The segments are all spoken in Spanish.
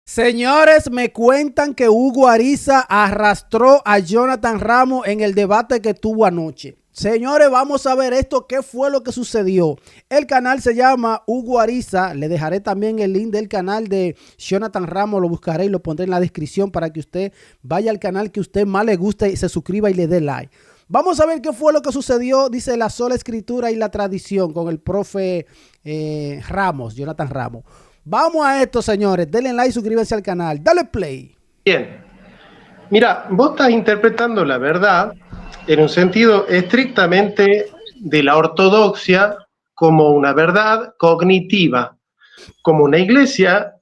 Señores, me cuentan que Hugo Ariza arrastró a Jonathan Ramos en el debate que tuvo anoche. Señores, vamos a ver esto, qué fue lo que sucedió. El canal se llama Hugo Ariza. Le dejaré también el link del canal de Jonathan Ramos, lo buscaré y lo pondré en la descripción para que usted vaya al canal que a usted más le guste y se suscriba y le dé like. Vamos a ver qué fue lo que sucedió, dice la sola escritura y la tradición con el profe Ramos, Jonathan Ramos. Vamos a esto, señores. Denle like y suscríbanse al canal. Dale play. Bien. Mira, vos estás interpretando la verdad en un sentido estrictamente de la ortodoxia como una verdad cognitiva, como una iglesia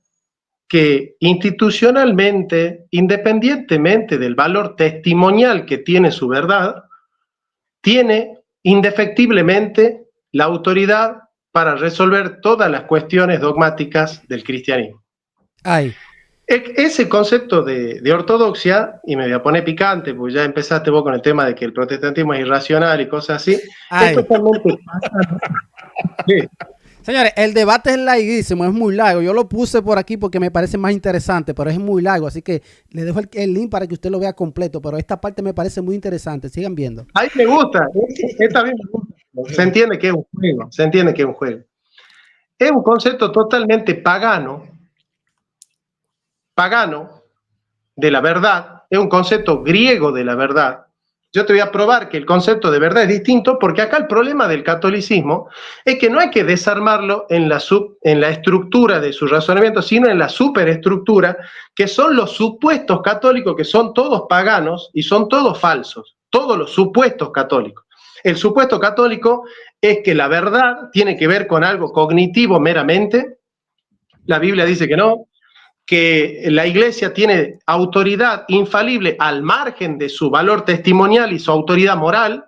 que institucionalmente, independientemente del valor testimonial que tiene su verdad, tiene indefectiblemente la autoridad para resolver todas las cuestiones dogmáticas del cristianismo. Ay. Ese concepto de ortodoxia, y me voy a poner picante, porque ya empezaste vos con el tema de que el protestantismo es irracional y cosas así, Ay. es totalmente... Sí. Señores, el debate es larguísimo, es muy largo. Yo lo puse por aquí porque me parece más interesante, pero es muy largo, así que le dejo el link para que usted lo vea completo, pero esta parte me parece muy interesante. Sigan viendo. Ahí me gusta, esta vez me gusta. Se entiende que es un juego, se entiende que es un juego. Es un concepto totalmente pagano de la verdad, es un concepto griego de la verdad. Yo te voy a probar que el concepto de verdad es distinto, porque acá el problema del catolicismo es que no hay que desarmarlo en la estructura de su razonamiento, sino en la superestructura, que son los supuestos católicos, que son todos paganos y son todos falsos, todos los supuestos católicos. El supuesto católico es que la verdad tiene que ver con algo cognitivo meramente. La Biblia dice que no, que la iglesia tiene autoridad infalible al margen de su valor testimonial y su autoridad moral,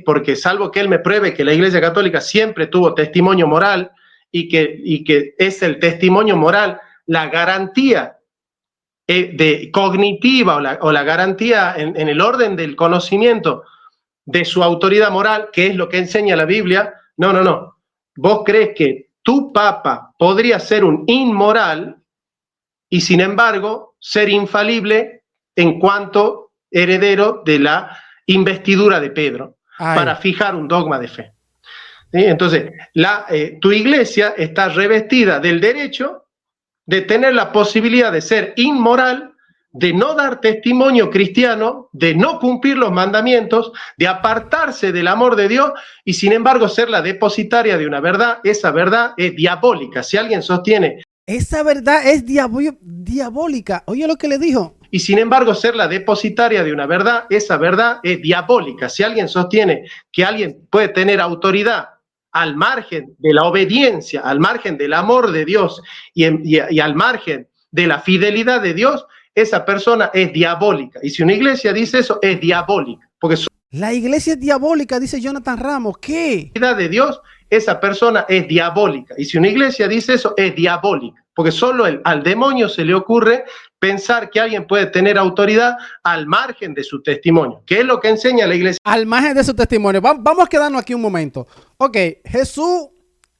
porque salvo que él me pruebe que la iglesia católica siempre tuvo testimonio moral y que es el testimonio moral la garantía cognitiva o la garantía en el orden del conocimiento de su autoridad moral, que es lo que enseña la Biblia. No. Vos crees que tu papa podría ser un inmoral y sin embargo ser infalible en cuanto heredero de la investidura de Pedro. Ay. Para fijar un dogma de fe. ¿Sí? Entonces, tu iglesia está revestida del derecho de tener la posibilidad de ser inmoral, de no dar testimonio cristiano, de no cumplir los mandamientos, de apartarse del amor de Dios y sin embargo ser la depositaria de una verdad. Esa verdad es diabólica. Si alguien sostiene... Esa verdad es diabólica. Oye lo que le dijo. Y sin embargo ser la depositaria de una verdad, esa verdad es diabólica. Si alguien sostiene que alguien puede tener autoridad al margen de la obediencia, al margen del amor de Dios y al margen de la fidelidad de Dios, esa persona es diabólica. Y si una iglesia dice eso, es diabólica. Porque la iglesia es diabólica, dice Jonathan Ramos. ¿Qué? La de Dios, esa persona es diabólica. Y si una iglesia dice eso, es diabólica. Porque solo al demonio se le ocurre pensar que alguien puede tener autoridad al margen de su testimonio, que es lo que enseña la iglesia. Al margen de su testimonio. Vamos a quedarnos aquí un momento. Ok, Jesús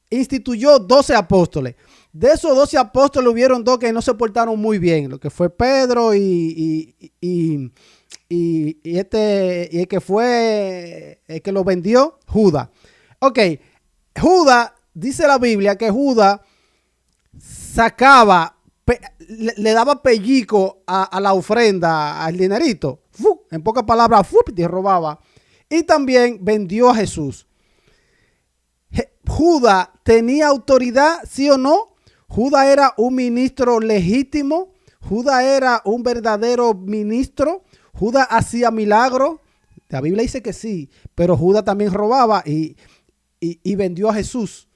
instituyó 12 apóstoles. De esos 12 apóstoles hubieron dos que no se portaron muy bien, lo que fue Pedro y el que fue el que lo vendió, Judas. Ok, Judas, dice la Biblia que Judas sacaba, le daba pellico a la ofrenda, al dinerito. En pocas palabras, y robaba. Y también vendió a Jesús. Judas tenía autoridad, ¿sí o no? Judas era un ministro legítimo. Judas era un verdadero ministro. Judas hacía milagros. La Biblia dice que sí, pero Judas también robaba y vendió a Jesús.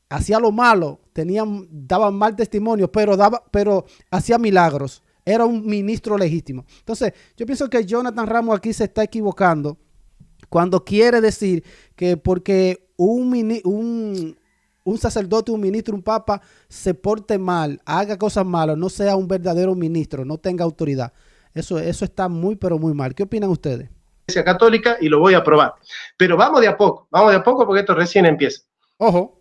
Hacía lo malo, daban mal testimonio, pero hacía milagros. Era un ministro legítimo. Entonces, yo pienso que Jonathan Ramos aquí se está equivocando cuando quiere decir que porque un sacerdote, un ministro, un papa se porte mal, haga cosas malas, no sea un verdadero ministro, no tenga autoridad. Eso está muy, pero muy mal. ¿Qué opinan ustedes? Iglesia católica y lo voy a probar. Pero vamos de a poco porque esto recién empieza. Ojo.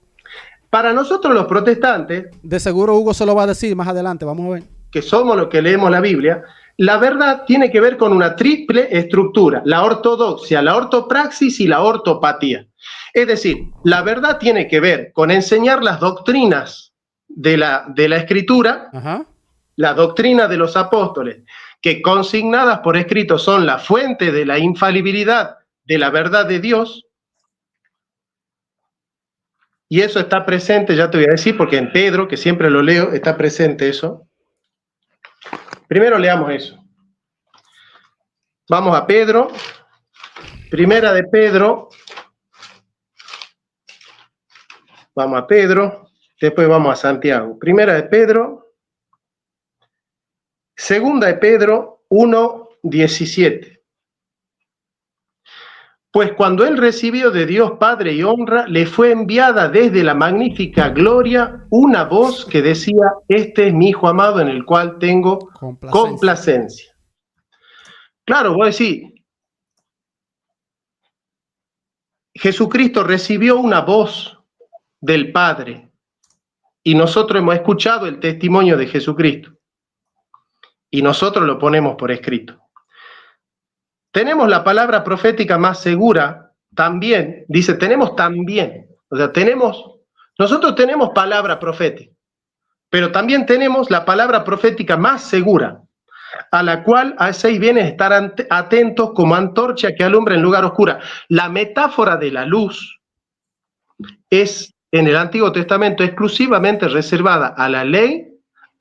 Para nosotros los protestantes, De seguro Hugo se lo va a decir más adelante, vamos a ver. que somos los que leemos la Biblia, la verdad tiene que ver con una triple estructura: la ortodoxia, la ortopraxis y la ortopatía. Es decir, la verdad tiene que ver con enseñar las doctrinas de la Escritura, Ajá. la doctrina de los apóstoles, que consignadas por escrito son la fuente de la infalibilidad de la verdad de Dios. Y eso está presente, ya te voy a decir, porque en Pedro, que siempre lo leo, está presente eso. Primero leamos eso. Vamos a Pedro, primera de Pedro. Vamos a Pedro, después vamos a Santiago. Primera de Pedro, segunda de Pedro 1:17. Pues cuando él recibió de Dios Padre y honra, le fue enviada desde la magnífica gloria una voz que decía: este es mi Hijo amado en el cual tengo complacencia. Claro, vos decís, Jesucristo recibió una voz del Padre y nosotros hemos escuchado el testimonio de Jesucristo y nosotros lo ponemos por escrito. Tenemos la palabra profética más segura también, dice, tenemos también, o sea, nosotros tenemos palabra profética, pero también tenemos la palabra profética más segura, a la cual hacéis bien estar atentos como antorcha que alumbra en lugar oscuro. La metáfora de la luz es, en el Antiguo Testamento, exclusivamente reservada a la ley,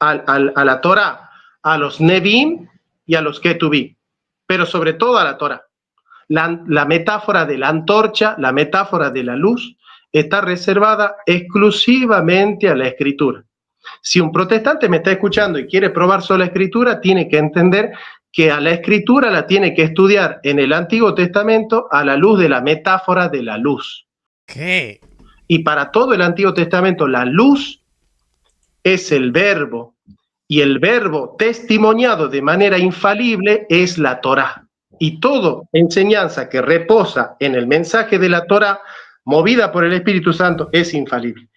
a la Torá, a los Nevi'im y a los Ketubim, pero sobre todo a la Torá. La metáfora de la antorcha, la metáfora de la luz, está reservada exclusivamente a la Escritura. Si un protestante me está escuchando y quiere probar solo la Escritura, tiene que entender que a la Escritura la tiene que estudiar en el Antiguo Testamento a la luz de la metáfora de la luz. ¿Qué? Y para todo el Antiguo Testamento, la luz es el verbo, y el verbo testimoniado de manera infalible es la Torá. Y toda enseñanza que reposa en el mensaje de la Torá, movida por el Espíritu Santo, es infalible.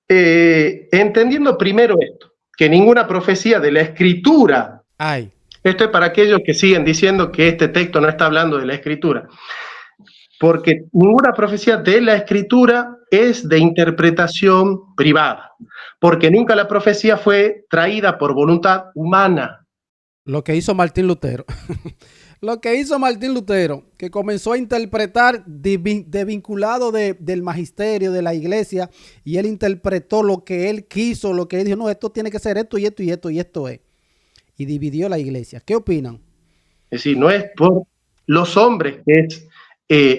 Entendiendo primero esto, que ninguna profecía de la Escritura, esto es para aquellos que siguen diciendo que este texto no está hablando de la Escritura, porque ninguna profecía de la Escritura es de interpretación privada, porque nunca la profecía fue traída por voluntad humana. Lo que hizo Martín Lutero. Lo que hizo Martín Lutero, que comenzó a interpretar desvinculado del magisterio, de la iglesia, y él interpretó lo que él quiso, lo que él dijo, no, esto tiene que ser esto y esto y esto y esto es. Y dividió la iglesia. ¿Qué opinan? Es decir, no es por los hombres que es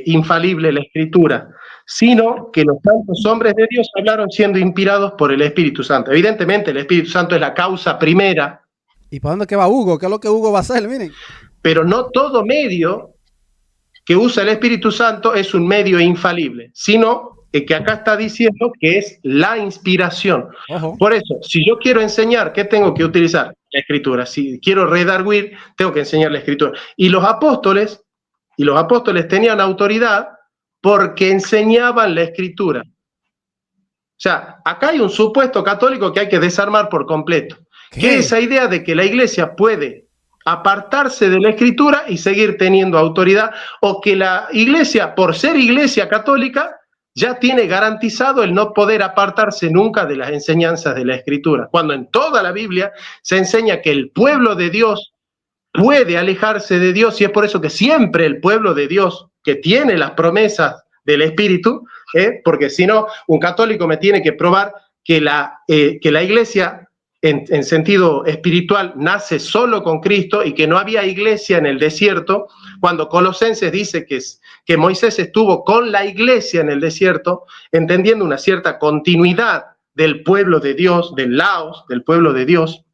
infalible la Escritura, sino que los santos hombres de Dios hablaron siendo inspirados por el Espíritu Santo. Evidentemente, el Espíritu Santo es la causa primera. ¿Y para dónde que va Hugo? ¿Qué es lo que Hugo va a hacer? Miren. Pero no todo medio que usa el Espíritu Santo es un medio infalible, sino que acá está diciendo que es la inspiración. Ojo. Por eso, si yo quiero enseñar, ¿qué tengo que utilizar? La Escritura. Si quiero redarguir, tengo que enseñar la Escritura. Y los apóstoles tenían autoridad porque enseñaban la Escritura. O sea, acá hay un supuesto católico que hay que desarmar por completo. Que es esa idea de que la iglesia puede apartarse de la Escritura y seguir teniendo autoridad, o que la iglesia, por ser iglesia católica, ya tiene garantizado el no poder apartarse nunca de las enseñanzas de la Escritura, cuando en toda la Biblia se enseña que el pueblo de Dios puede alejarse de Dios, y es por eso que siempre el pueblo de Dios, que tiene las promesas del Espíritu, porque si no, un católico me tiene que probar que la iglesia en sentido espiritual nace solo con Cristo y que no había iglesia en el desierto, cuando Colosenses dice que Moisés estuvo con la iglesia en el desierto, entendiendo una cierta continuidad del pueblo de Dios, del laos, del pueblo de Dios.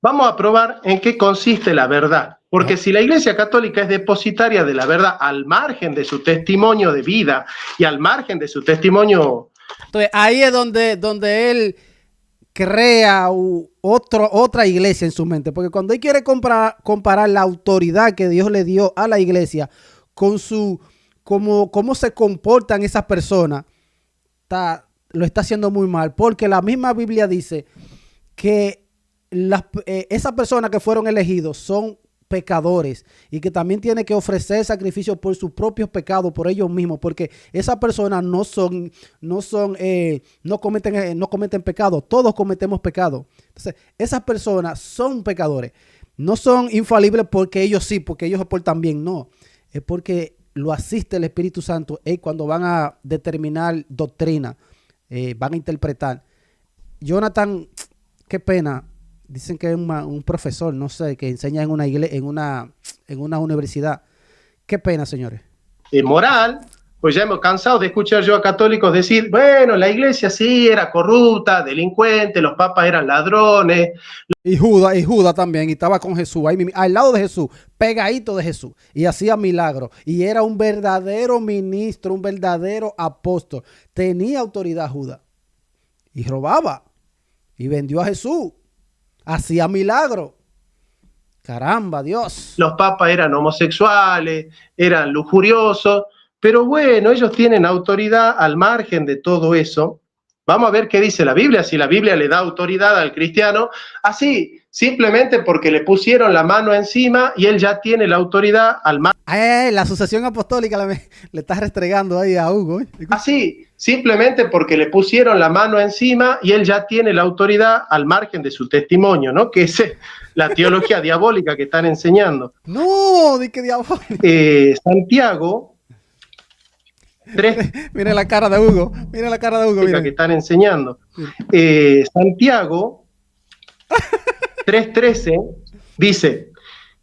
Vamos a probar en qué consiste la verdad, porque si la Iglesia Católica es depositaria de la verdad al margen de su testimonio de vida y al margen de su testimonio... Entonces ahí es donde él crea otra iglesia en su mente, porque cuando él quiere comparar la autoridad que Dios le dio a la iglesia con cómo se comportan esas personas, lo está haciendo muy mal, porque la misma Biblia dice que esas personas que fueron elegidos son pecadores y que también tiene que ofrecer sacrificios por sus propios pecados, por ellos mismos, porque esas personas no cometen pecado, todos cometemos pecado. Entonces, esas personas son pecadores, no son infalibles porque ellos sí, porque ellos se portan bien, no, es porque lo asiste el Espíritu Santo cuando van a determinar doctrina, van a interpretar. Jonathan, qué pena. Dicen que es un profesor, no sé, que enseña en una iglesia, en una universidad. Qué pena, señores. Moral, pues ya hemos cansado de escuchar yo a católicos decir, bueno, la iglesia sí era corrupta, delincuente, los papas eran ladrones. Y Judas también, y estaba con Jesús, ahí al lado de Jesús, pegadito de Jesús, y hacía milagros. Y era un verdadero ministro, un verdadero apóstol. Tenía autoridad Judas. Y robaba. Y vendió a Jesús. Hacía milagro. Caramba, Dios. Los papas eran homosexuales, eran lujuriosos, pero bueno, ellos tienen autoridad al margen de todo eso. Vamos a ver qué dice la Biblia, si la Biblia le da autoridad al cristiano, así, simplemente porque le pusieron la mano encima y él ya tiene la autoridad al margen. La sucesión apostólica le está restregando ahí a Hugo. Así, simplemente porque le pusieron la mano encima y él ya tiene la autoridad al margen de su testimonio, ¿no? Que es la teología diabólica que están enseñando. No, di que diabólica. Santiago 3. Mira la cara de Hugo. Mira la cara de Hugo. Mira. Que están enseñando. Santiago 3:13 dice: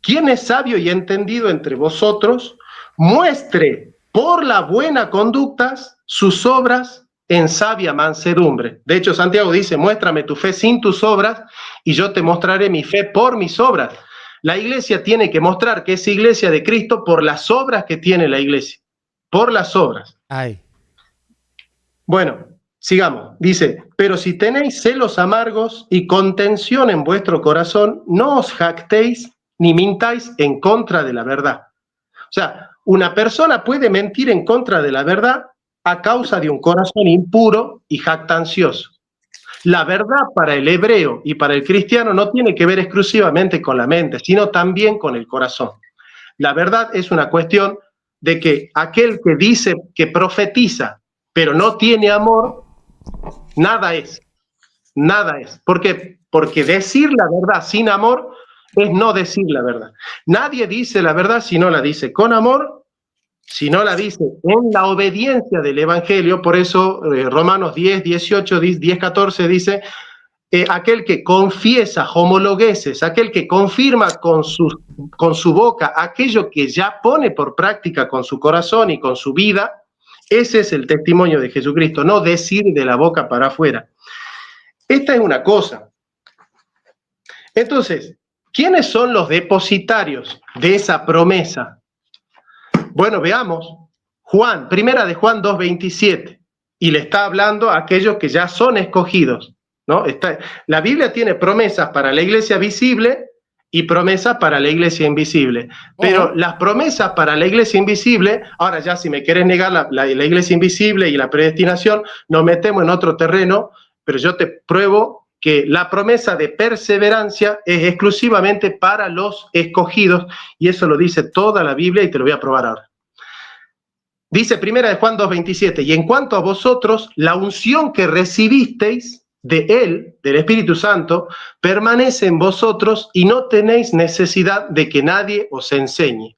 ¿quién es sabio y entendido entre vosotros? Muestre por la buena conducta sus obras en sabia mansedumbre. De hecho, Santiago dice: muéstrame tu fe sin tus obras y yo te mostraré mi fe por mis obras. La iglesia tiene que mostrar que es iglesia de Cristo por las obras que tiene la iglesia. Por las obras. Ay. Bueno, sigamos. Dice: pero si tenéis celos amargos y contención en vuestro corazón, no os jactéis ni mintáis en contra de la verdad. O sea, una persona puede mentir en contra de la verdad a causa de un corazón impuro y jactancioso. La verdad para el hebreo y para el cristiano no tiene que ver exclusivamente con la mente, sino también con el corazón. La verdad es una cuestión de que aquel que dice, que profetiza, pero no tiene amor, nada es. Nada es. ¿Por qué? Porque decir la verdad sin amor es no decir la verdad. Nadie dice la verdad si no la dice con amor, si no la dice en la obediencia del Evangelio. Por eso Romanos 10, 18, 10, 14 dice: aquel que confiesa homologueses, aquel que confirma con su boca aquello que ya pone por práctica con su corazón y con su vida, ese es el testimonio de Jesucristo, no decir de la boca para afuera. Esta es una cosa. Entonces, ¿quiénes son los depositarios de esa promesa? Bueno, veamos. Primera de Juan 2:27, y le está hablando a aquellos que ya son escogidos, ¿no? La Biblia tiene promesas para la iglesia visible y promesas para la iglesia invisible. Pero las promesas para la iglesia invisible, ahora ya si me quieres negar la iglesia invisible y la predestinación, nos metemos en otro terreno, pero yo te pruebo que la promesa de perseverancia es exclusivamente para los escogidos, y eso lo dice toda la Biblia, y te lo voy a probar ahora. Dice primera de Juan 2:27, y en cuanto a vosotros, la unción que recibisteis de él, del Espíritu Santo, permanece en vosotros y no tenéis necesidad de que nadie os enseñe.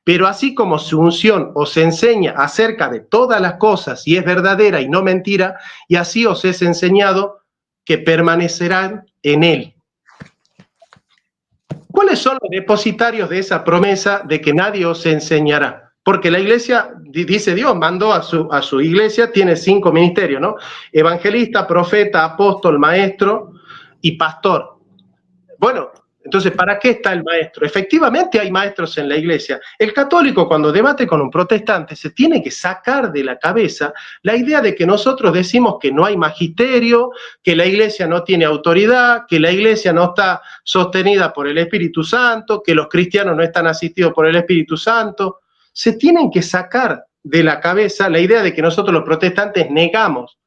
Pero así como su unción os enseña acerca de todas las cosas y es verdadera y no mentira, y así os es enseñado, que permanecerán en él. ¿Cuáles son los depositarios de esa promesa de que nadie os enseñará? Porque la iglesia, dice Dios, mandó a su iglesia, tiene 5 ministerios, ¿no? Evangelista, profeta, apóstol, maestro y pastor. Bueno, entonces, ¿para qué está el maestro? Efectivamente hay maestros en la iglesia. El católico, cuando debate con un protestante, se tiene que sacar de la cabeza la idea de que nosotros decimos que no hay magisterio, que la iglesia no tiene autoridad, que la iglesia no está sostenida por el Espíritu Santo, que los cristianos no están asistidos por el Espíritu Santo. Se tienen que sacar de la cabeza la idea de que nosotros los protestantes negamos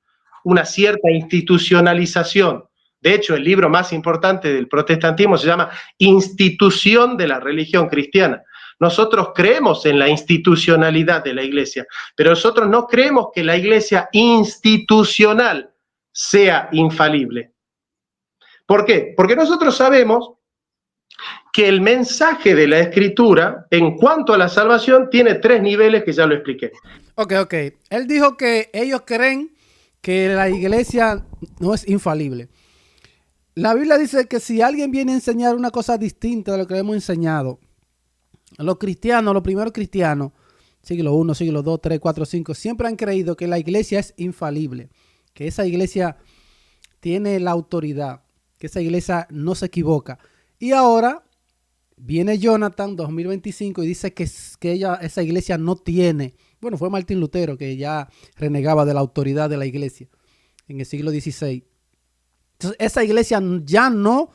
una cierta institucionalización. De hecho, el libro más importante del protestantismo se llama Institución de la Religión Cristiana. Nosotros creemos en la institucionalidad de la iglesia, pero nosotros no creemos que la iglesia institucional sea infalible. ¿Por qué? Porque nosotros sabemos que el mensaje de la Escritura, en cuanto a la salvación, tiene 3 niveles que ya lo expliqué. Ok. Él dijo que ellos creen que la iglesia no es infalible. La Biblia dice que si alguien viene a enseñar una cosa distinta de lo que hemos enseñado, los cristianos, los primeros cristianos, siglo I, siglo II, III, IV, V, siempre han creído que la iglesia es infalible, que esa iglesia tiene la autoridad, que esa iglesia no se equivoca. Y ahora viene Jonathan 2025 y dice que esa iglesia no tiene. Bueno, fue Martín Lutero que ya renegaba de la autoridad de la iglesia en el siglo XVI. Entonces, esa iglesia ya no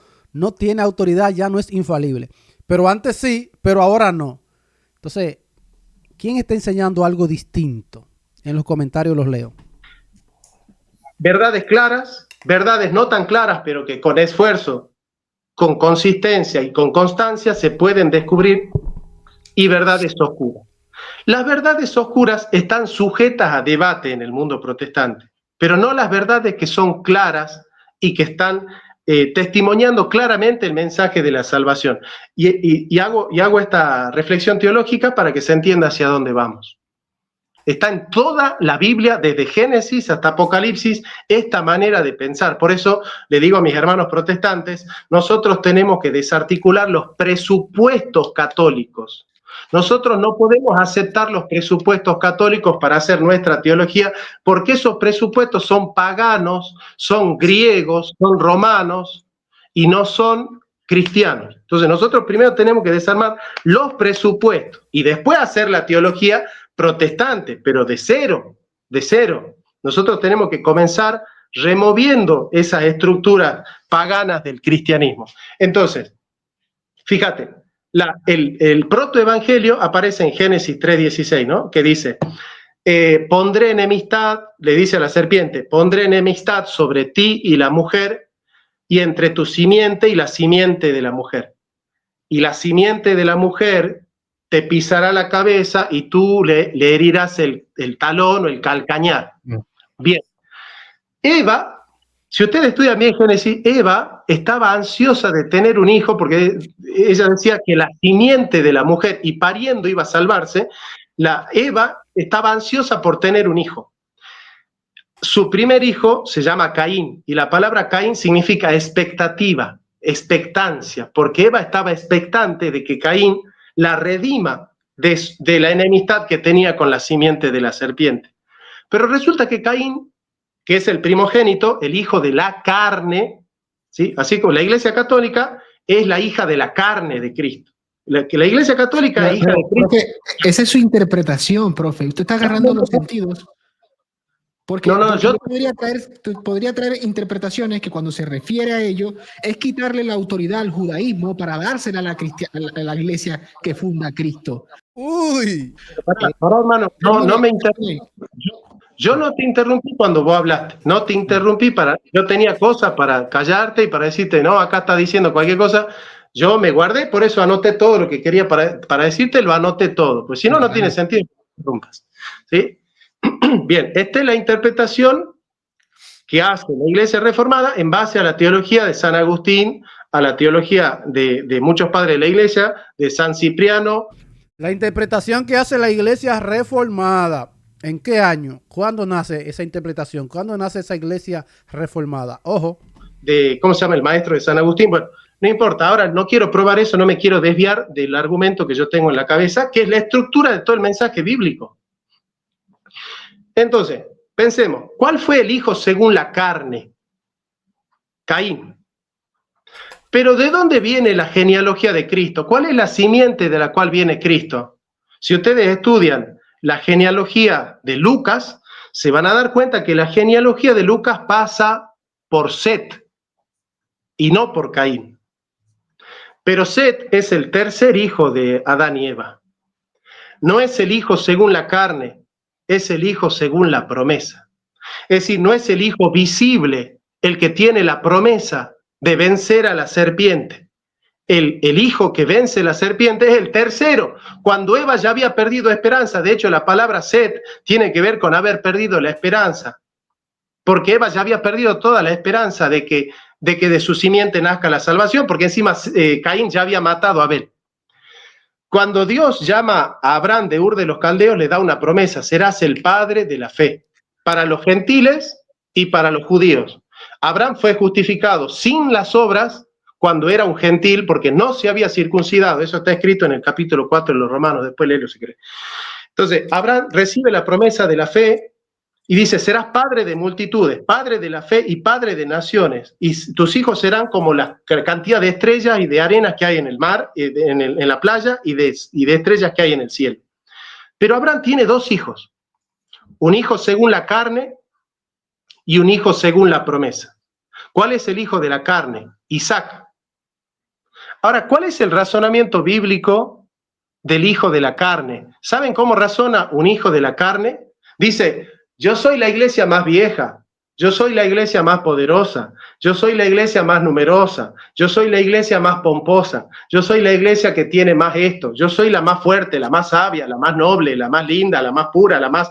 tiene autoridad, ya no es infalible. Pero antes sí, pero ahora no. Entonces, ¿quién está enseñando algo distinto? En los comentarios los leo. Verdades claras, verdades no tan claras, pero que con esfuerzo, con consistencia y con constancia se pueden descubrir, y verdades oscuras. Las verdades oscuras están sujetas a debate en el mundo protestante, pero no las verdades que son claras y que están testimoniando claramente el mensaje de la salvación. Y hago esta reflexión teológica para que se entienda hacia dónde vamos. Está en toda la Biblia, desde Génesis hasta Apocalipsis, esta manera de pensar. Por eso le digo a mis hermanos protestantes, nosotros tenemos que desarticular los presupuestos católicos. Nosotros no podemos aceptar los presupuestos católicos para hacer nuestra teología, porque esos presupuestos son paganos, son griegos, son romanos y no son cristianos. Entonces nosotros primero tenemos que desarmar los presupuestos y después hacer la teología protestante, pero de cero. Nosotros tenemos que comenzar removiendo esas estructuras paganas del cristianismo. Entonces, fíjate, el protoevangelio aparece en Génesis 3:16, ¿no? Que dice, pondré enemistad, le dice a la serpiente, pondré enemistad sobre ti y la mujer, y entre tu simiente y la simiente de la mujer. Y la simiente de la mujer te pisará la cabeza y tú le herirás el talón o el calcañar. Bien. Eva, si usted estudia bien Génesis, Eva estaba ansiosa de tener un hijo porque ella decía que la simiente de la mujer, y pariendo iba a salvarse, Eva estaba ansiosa por tener un hijo. Su primer hijo se llama Caín, y la palabra Caín significa expectativa, expectancia, porque Eva estaba expectante de que Caín la redima de la enemistad que tenía con la simiente de la serpiente. Pero resulta que Caín, que es el primogénito, el hijo de la carne, ¿sí? Así como la Iglesia Católica es la hija de la carne de Cristo. La Iglesia Católica es hija de Cristo. Profe, esa es su interpretación, profe. Usted está agarrando los sentidos. Porque, yo podría traer interpretaciones que cuando se refiere a ello es quitarle la autoridad al judaísmo para dársela a la iglesia que funda Cristo. Uy. Ahora, hermano, no me interrumpí. Yo no te interrumpí cuando vos hablaste. No te interrumpí yo tenía cosas para callarte y para decirte, no, acá está diciendo cualquier cosa. Yo me guardé, por eso anoté todo lo que quería para decirte, lo anoté todo. Pues si no, no tiene sentido que te interrumpas. ¿Sí? Bien, esta es la interpretación que hace la Iglesia Reformada en base a la teología de San Agustín, a la teología de muchos padres de la Iglesia, de San Cipriano. La interpretación que hace la Iglesia Reformada. ¿En qué año? ¿Cuándo nace esa interpretación? ¿Cuándo nace esa Iglesia Reformada? Ojo. ¿Cómo se llama? El maestro de San Agustín. Bueno, no importa. Ahora no quiero probar eso, no me quiero desviar del argumento que yo tengo en la cabeza, que es la estructura de todo el mensaje bíblico. Entonces, pensemos, ¿cuál fue el hijo según la carne? Caín. Pero ¿de dónde viene la genealogía de Cristo? ¿Cuál es la simiente de la cual viene Cristo? Si ustedes estudian la genealogía de Lucas, se van a dar cuenta que la genealogía de Lucas pasa por Set y no por Caín. Pero Set es el tercer hijo de Adán y Eva. No es el hijo según la carne, es el hijo según la promesa. Es decir, no es el hijo visible el que tiene la promesa de vencer a la serpiente. El hijo que vence la serpiente es el tercero, cuando Eva ya había perdido esperanza. De hecho, la palabra Set tiene que ver con haber perdido la esperanza, porque Eva ya había perdido toda la esperanza de que de su simiente nazca la salvación, porque encima Caín ya había matado a Abel. Cuando Dios llama a Abraham de Ur de los Caldeos, le da una promesa: serás el padre de la fe, para los gentiles y para los judíos. Abraham fue justificado sin las obras cuando era un gentil, porque no se había circuncidado. Eso está escrito en el capítulo 4 de los Romanos, después léelo si querés. Entonces, Abraham recibe la promesa de la fe y dice: serás padre de multitudes, padre de la fe y padre de naciones, y tus hijos serán como la cantidad de estrellas y de arenas que hay en el mar, en la playa, y de estrellas que hay en el cielo. Pero Abraham tiene dos hijos, un hijo según la carne y un hijo según la promesa. ¿Cuál es el hijo de la carne? Isaac. Ahora, ¿cuál es el razonamiento bíblico del hijo de la carne? ¿Saben cómo razona un hijo de la carne? Dice: yo soy la iglesia más vieja, yo soy la iglesia más poderosa, yo soy la iglesia más numerosa, yo soy la iglesia más pomposa, yo soy la iglesia que tiene más esto, yo soy la más fuerte, la más sabia, la más noble, la más linda, la más pura, la más.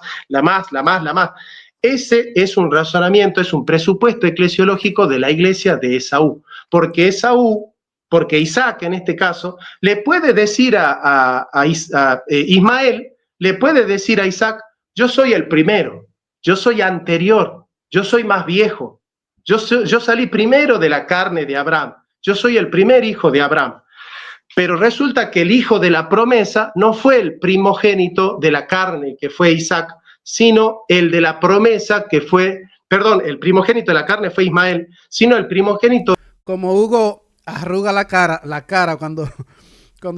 Ese es un razonamiento, es un presupuesto eclesiológico de la iglesia de Esaú, porque Isaac en este caso le puede decir a Ismael, le puede decir a Isaac: yo soy el primero, yo soy anterior, yo soy más viejo, yo salí primero de la carne de Abraham, yo soy el primer hijo de Abraham. Pero resulta que el hijo de la promesa no fue el primogénito de la carne, que fue Isaac, sino el de la promesa que fue, el primogénito de la carne fue Ismael, sino el primogénito. Como Hugo arruga la cara cuando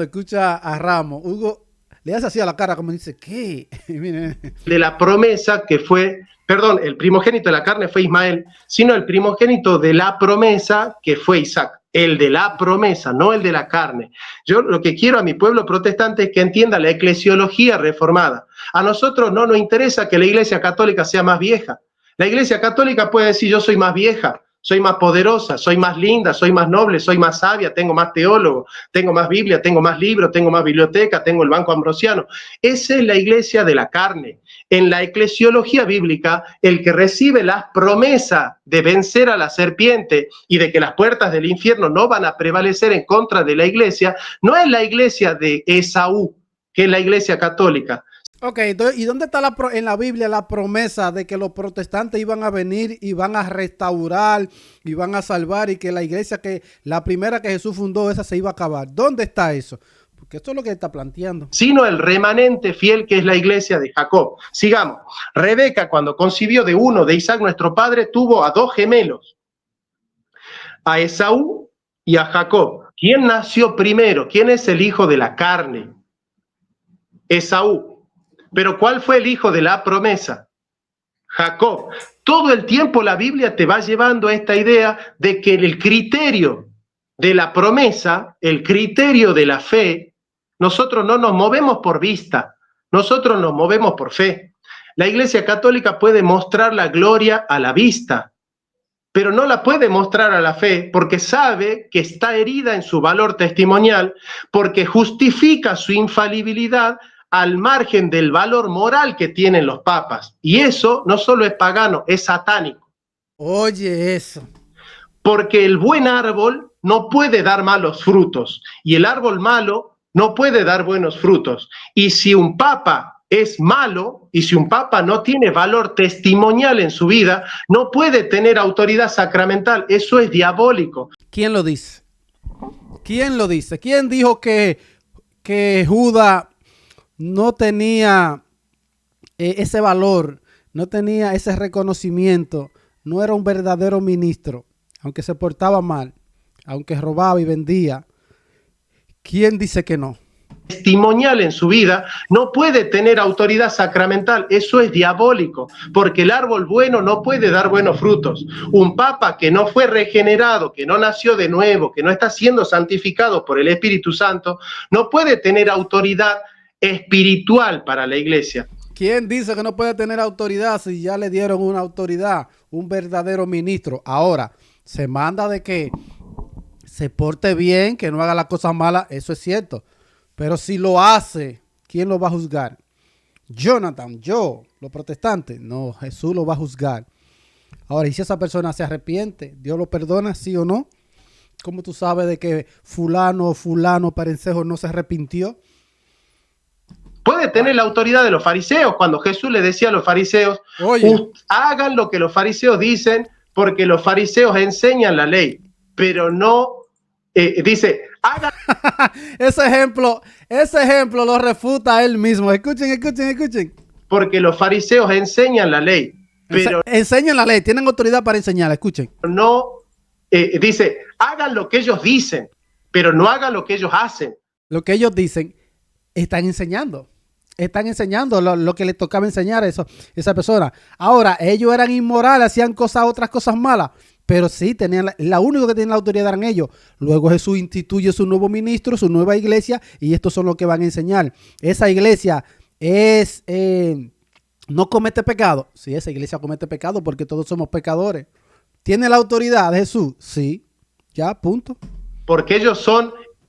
escucha a Ramos, Hugo le hace así a la cara como dice: ¿qué? De la promesa que fue, el primogénito de la carne fue Ismael, sino el primogénito de la promesa que fue Isaac. El de la promesa, no el de la carne. Yo lo que quiero a mi pueblo protestante es que entienda la eclesiología reformada. A nosotros no nos interesa que la iglesia católica sea más vieja. La iglesia católica puede decir: yo soy más vieja, soy más poderosa, soy más linda, soy más noble, soy más sabia, tengo más teólogos, tengo más Biblia, tengo más libros, tengo más biblioteca, tengo el Banco Ambrosiano. Esa es la iglesia de la carne. En la eclesiología bíblica, el que recibe las promesas de vencer a la serpiente y de que las puertas del infierno no van a prevalecer en contra de la iglesia, no es la iglesia de Esaú, que es la iglesia católica. Ok, entonces, ¿y dónde está en la Biblia la promesa de que los protestantes iban a venir y van a restaurar y van a salvar, y que la iglesia, que la primera que Jesús fundó, esa se iba a acabar? ¿Dónde está eso? Porque esto es lo que está planteando. Sino el remanente fiel, que es la iglesia de Jacob. Sigamos. Rebeca, cuando concibió de uno de Isaac nuestro padre, tuvo a dos gemelos, a Esaú y a Jacob. ¿Quién nació primero? ¿Quién es el hijo de la carne? Esaú. Pero ¿cuál fue el hijo de la promesa? Jacob. Todo el tiempo la Biblia te va llevando a esta idea de que el criterio de la promesa, el criterio de la fe, nosotros no nos movemos por vista, nosotros nos movemos por fe. La Iglesia Católica puede mostrar la gloria a la vista, pero no la puede mostrar a la fe, porque sabe que está herida en su valor testimonial, porque justifica su infalibilidad al margen del valor moral que tienen los papas. Y eso no solo es pagano, es satánico. Oye, eso. Porque el buen árbol no puede dar malos frutos, y el árbol malo no puede dar buenos frutos. Y si un papa es malo, y si un papa no tiene valor testimonial en su vida, no puede tener autoridad sacramental. Eso es diabólico. ¿Quién lo dice? ¿Quién lo dice? ¿Quién dijo que Judas no tenía ese valor, no tenía ese reconocimiento, no era un verdadero ministro, aunque se portaba mal, aunque robaba y vendía? ¿Quién dice que no? Testimonial en su vida, no puede tener autoridad sacramental. Eso es diabólico, porque el árbol bueno no puede dar buenos frutos. Un papa que no fue regenerado, que no nació de nuevo, que no está siendo santificado por el Espíritu Santo, no puede tener autoridad espiritual para la iglesia. ¿Quién dice que no puede tener autoridad si ya le dieron una autoridad, un verdadero ministro? Ahora, se manda de que se porte bien, que no haga las cosas malas, eso es cierto. Pero si lo hace, ¿quién lo va a juzgar? Jonathan, yo, los protestantes. No, Jesús lo va a juzgar. Ahora, ¿y si esa persona se arrepiente? ¿Dios lo perdona, sí o no? ¿Cómo tú sabes de que fulano Parencejo no se arrepintió? Puede tener la autoridad de los fariseos, cuando Jesús le decía a los fariseos, hagan lo que los fariseos dicen, porque los fariseos enseñan la ley, pero no, dice, hagan. Ese ejemplo lo refuta él mismo. Escuchen. Porque los fariseos enseñan la ley, pero enseñan la ley, tienen autoridad para enseñar, escuchen. No, dice, hagan lo que ellos dicen, pero no hagan lo que ellos hacen. Lo que ellos dicen, están enseñando lo que les tocaba enseñar a esa persona. Ahora, ellos eran inmorales, hacían otras cosas malas, pero sí, tenían la única que tenían la autoridad eran ellos. Luego Jesús instituye su nuevo ministro, su nueva iglesia, y estos son los que van a enseñar. Esa iglesia no comete pecado. Sí, esa iglesia comete pecado porque todos somos pecadores. ¿Tiene la autoridad de Jesús? Sí. Ya, punto. Porque ellos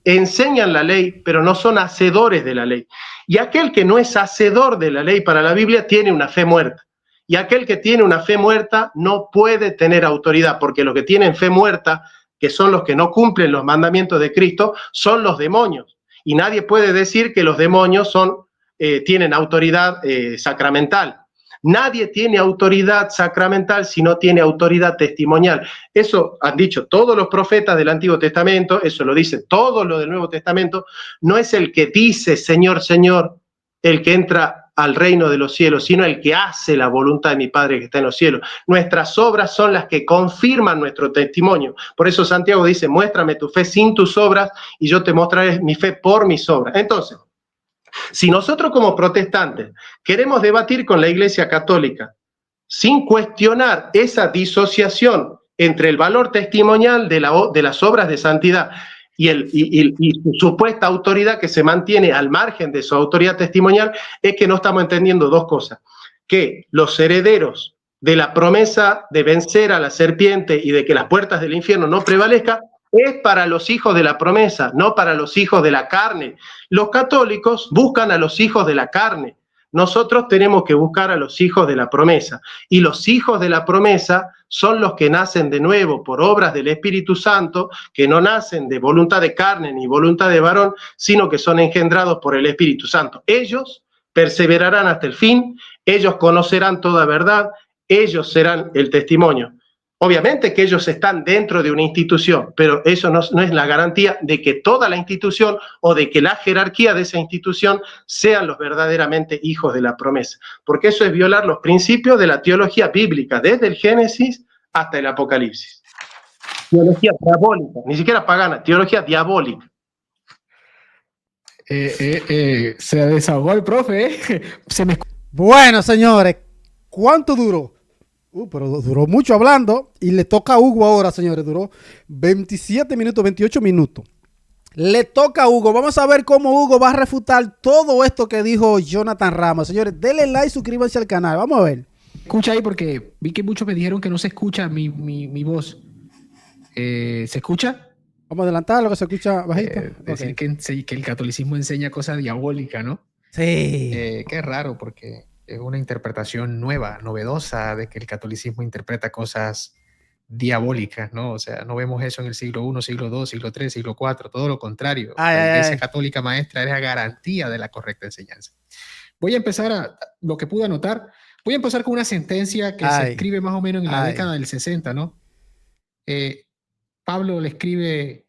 enseñan la ley, pero no son hacedores de la ley. Y aquel que no es hacedor de la ley para la Biblia tiene una fe muerta. Y aquel que tiene una fe muerta no puede tener autoridad, porque los que tienen fe muerta, que son los que no cumplen los mandamientos de Cristo, son los demonios. Y nadie puede decir que los demonios tienen autoridad sacramental. Nadie tiene autoridad sacramental si no tiene autoridad testimonial. Eso han dicho todos los profetas del Antiguo Testamento, eso lo dice todo lo del Nuevo Testamento. No es el que dice Señor, Señor, el que entra al reino de los cielos, sino el que hace la voluntad de mi Padre que está en los cielos. Nuestras obras son las que confirman nuestro testimonio. Por eso Santiago dice, muéstrame tu fe sin tus obras y yo te mostraré mi fe por mis obras. Entonces, si nosotros como protestantes queremos debatir con la Iglesia Católica sin cuestionar esa disociación entre el valor testimonial de las obras de santidad y su supuesta autoridad que se mantiene al margen de su autoridad testimonial, es que no estamos entendiendo dos cosas. Que los herederos de la promesa de vencer a la serpiente y de que las puertas del infierno no prevalezcan, es para los hijos de la promesa, no para los hijos de la carne. Los católicos buscan a los hijos de la carne. Nosotros tenemos que buscar a los hijos de la promesa. Y los hijos de la promesa son los que nacen de nuevo por obras del Espíritu Santo, que no nacen de voluntad de carne ni voluntad de varón, sino que son engendrados por el Espíritu Santo. Ellos perseverarán hasta el fin, ellos conocerán toda verdad, ellos serán el testimonio. Obviamente que ellos están dentro de una institución, pero eso no es la garantía de que toda la institución o de que la jerarquía de esa institución sean los verdaderamente hijos de la promesa. Porque eso es violar los principios de la teología bíblica, desde el Génesis hasta el Apocalipsis. Teología diabólica, ni siquiera pagana, teología diabólica. Se desahogó el profe, Bueno, señores, ¿cuánto duró? Pero duró mucho hablando y le toca a Hugo ahora, señores. Duró 27 minutos, 28 minutos. Le toca a Hugo. Vamos a ver cómo Hugo va a refutar todo esto que dijo Jonathan Ramos. Señores, denle like, suscríbanse al canal. Vamos a ver. Escucha ahí porque vi que muchos me dijeron que no se escucha mi voz. ¿Se escucha? Vamos a adelantarlo, que se escucha bajito. Decir que el catolicismo enseña cosas diabólicas, ¿no? Sí. Qué raro porque es una interpretación nueva, novedosa, de que el catolicismo interpreta cosas diabólicas, ¿no? O sea, no vemos eso en el siglo I, siglo II, siglo III, siglo IV, todo lo contrario. La Iglesia Católica Maestra es la garantía de la correcta enseñanza. Voy a empezar lo que pude anotar. Voy a empezar con una sentencia que se escribe más o menos en la década del 60, ¿no? Pablo le escribe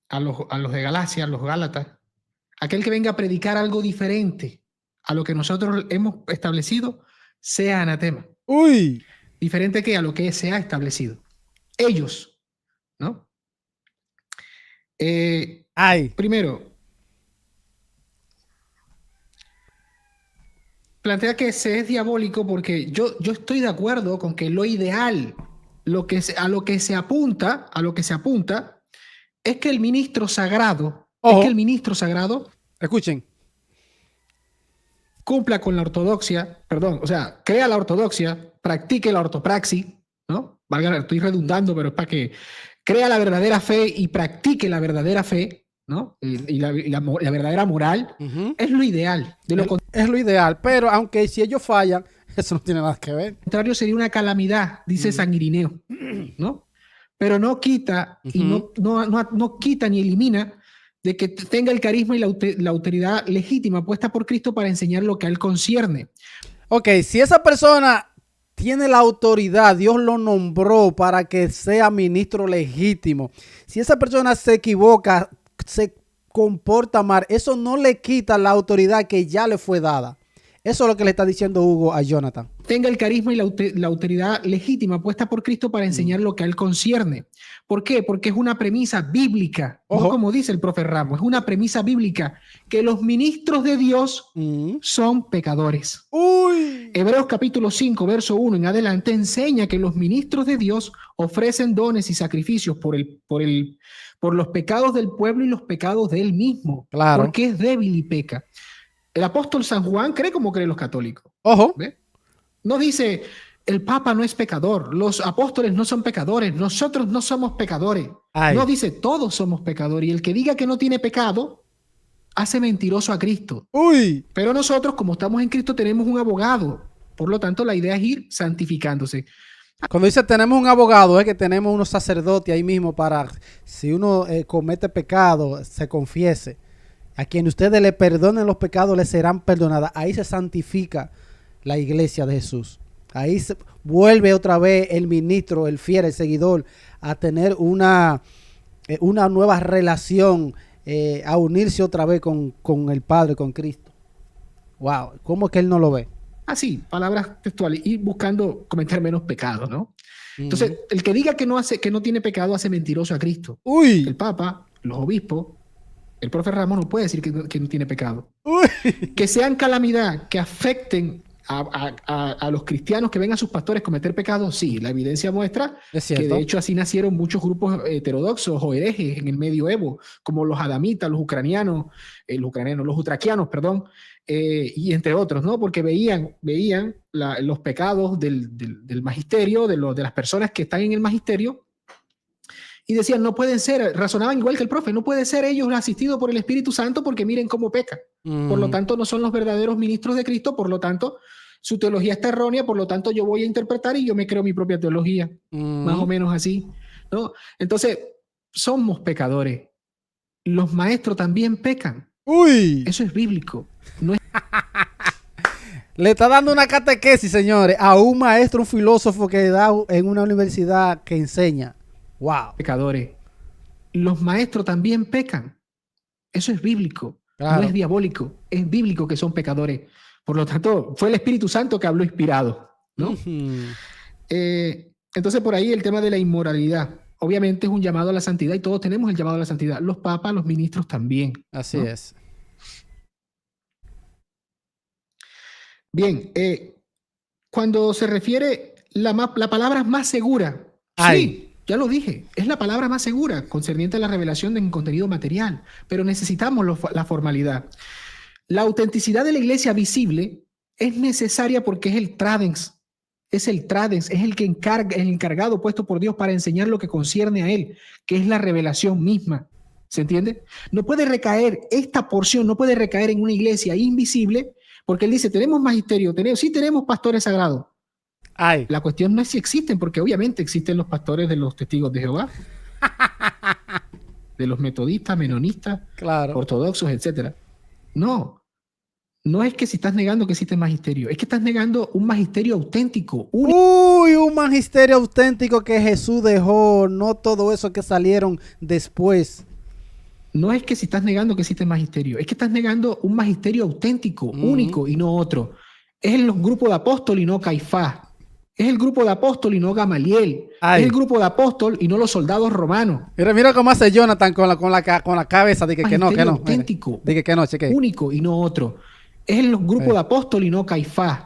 a los de Galacia, a los Gálatas, aquel que venga a predicar algo diferente a lo que nosotros hemos establecido, sea anatema. Uy. Diferente que a lo que se ha establecido. Ellos, ¿no? Primero, plantea que se es diabólico porque yo estoy de acuerdo con que lo ideal, a lo que se apunta, es que el ministro sagrado, escuchen, cumpla con la ortodoxia, perdón, o sea, crea la ortodoxia, practique la ortopraxis, ¿no? Estoy redundando, pero es para que crea la verdadera fe y practique la verdadera fe, ¿no? Y la verdadera moral, es lo ideal. Es lo ideal, pero aunque si ellos fallan, eso no tiene nada que ver. Lo contrario sería una calamidad, dice San Irineo, ¿no? Pero no quita y no quita ni elimina de que tenga el carisma y la autoridad legítima puesta por Cristo para enseñar lo que a él concierne. Ok, si esa persona tiene la autoridad, Dios lo nombró para que sea ministro legítimo. Si esa persona se equivoca, se comporta mal, eso no le quita la autoridad que ya le fue dada. Eso es lo que le está diciendo Hugo a Jonathan. Tenga el carisma y la autoridad legítima puesta por Cristo para enseñar lo que a él concierne. ¿Por qué? Porque es una premisa bíblica, no como dice el profe Ramos, es una premisa bíblica que los ministros de Dios son pecadores. Hebreos capítulo 5, verso 1 en adelante enseña que los ministros de Dios ofrecen dones y sacrificios por los pecados del pueblo y los pecados de él mismo, porque es débil y peca. El apóstol San Juan cree como creen los católicos. ¿Ve? No dice, el Papa no es pecador, los apóstoles no son pecadores, nosotros no somos pecadores. No dice, todos somos pecadores. Y el que diga que no tiene pecado, hace mentiroso a Cristo. Pero nosotros, como estamos en Cristo, tenemos un abogado. Por lo tanto, la idea es ir santificándose. Cuando dice tenemos un abogado, es que tenemos unos sacerdotes ahí mismo para, si uno comete pecado, se confiese. A quien ustedes le perdonen los pecados, les serán perdonados. Ahí se santifica la iglesia de Jesús. Ahí se vuelve otra vez el ministro, el fiel, el seguidor, a tener una nueva relación, a unirse otra vez con el Padre, con Cristo. Wow, ¿cómo es que él no lo ve? Así, palabras textuales, y buscando cometer menos pecados, ¿no? Entonces, el que diga que no tiene pecado hace mentiroso a Cristo. El Papa, los obispos, el profe Ramos no puede decir que no tiene pecado. Que sean calamidad, que afecten a los cristianos que ven a sus pastores cometer pecados, sí, la evidencia muestra que de hecho así nacieron muchos grupos heterodoxos o herejes en el medioevo, como los adamitas, los utraquianos, perdón, y entre otros, ¿no? Porque veían los pecados del magisterio, de las personas que están en el magisterio, y decían, no pueden ser, razonaban igual que el profe, no puede ser ellos asistidos por el Espíritu Santo porque miren cómo pecan. Por lo tanto, no son los verdaderos ministros de Cristo, por lo tanto, su teología está errónea, por lo tanto, yo voy a interpretar y yo me creo mi propia teología. Más o menos así, ¿no? Entonces, somos pecadores. Los maestros también pecan. Eso es bíblico. No es... Le está dando una catequesis, señores, a un maestro, un filósofo que da en una universidad que enseña. Wow. Pecadores. Los maestros también pecan. Eso es bíblico. No es diabólico. Es bíblico que son pecadores. Por lo tanto, fue el Espíritu Santo que habló inspirado, ¿no? Entonces, por ahí el tema de la inmoralidad. Obviamente es un llamado a la santidad y todos tenemos el llamado a la santidad. Los papas, los ministros también. Así es. Bien. Cuando se refiere la palabra más segura. Sí. Ya lo dije, es la palabra más segura concerniente a la revelación de contenido material, pero necesitamos la formalidad. La autenticidad de la iglesia visible es necesaria porque es el tradens, es el encargado puesto por Dios para enseñar lo que concierne a él, que es la revelación misma. ¿Se entiende? No puede recaer, esta porción no puede recaer en una iglesia invisible, porque él dice, tenemos magisterio, sí tenemos pastores sagrados. La cuestión no es si existen, porque obviamente existen los pastores de los testigos de Jehová, de los metodistas, menonistas, ortodoxos, etc. No es que si estás negando que existe magisterio, es que estás negando un magisterio auténtico. Un magisterio auténtico que Jesús dejó, no todo eso que salieron después. No es que si estás negando que existe magisterio, es que estás negando un magisterio auténtico, único y no otro. Es el grupo de apóstol y no Caifás. Es el grupo de apóstol y no Gamaliel. Es el grupo de apóstol y no los soldados romanos. Mira cómo hace Jonathan con la cabeza. Dije que no. Auténtico. Dije que no, cheque. Único y no otro. Es el grupo de apóstol y no Caifás.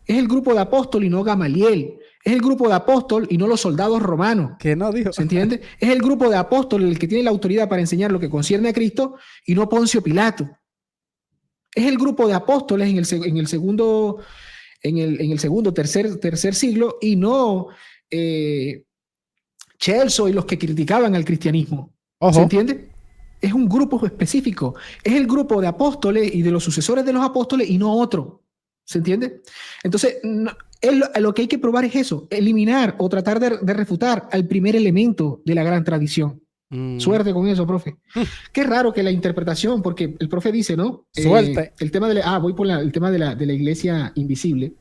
Es el grupo de apóstol y no Gamaliel. Es el grupo de apóstol y no los soldados romanos. Que no dijo. ¿Se entiende? Es el grupo de apóstol el que tiene la autoridad para enseñar lo que concierne a Cristo y no Poncio Pilato. Es el grupo de apóstoles en el segundo, tercer siglo, y no Celso y los que criticaban al cristianismo. Ojo. ¿Se entiende? Es un grupo específico. Es el grupo de apóstoles y de los sucesores de los apóstoles y no otro. ¿Se entiende? Entonces, lo que hay que probar es eso, eliminar o tratar de refutar al primer elemento de la gran tradición. Suerte con eso, profe. Qué raro que la interpretación, porque el profe dice, ¿no? Suerte. El tema voy por el tema de la iglesia invisible.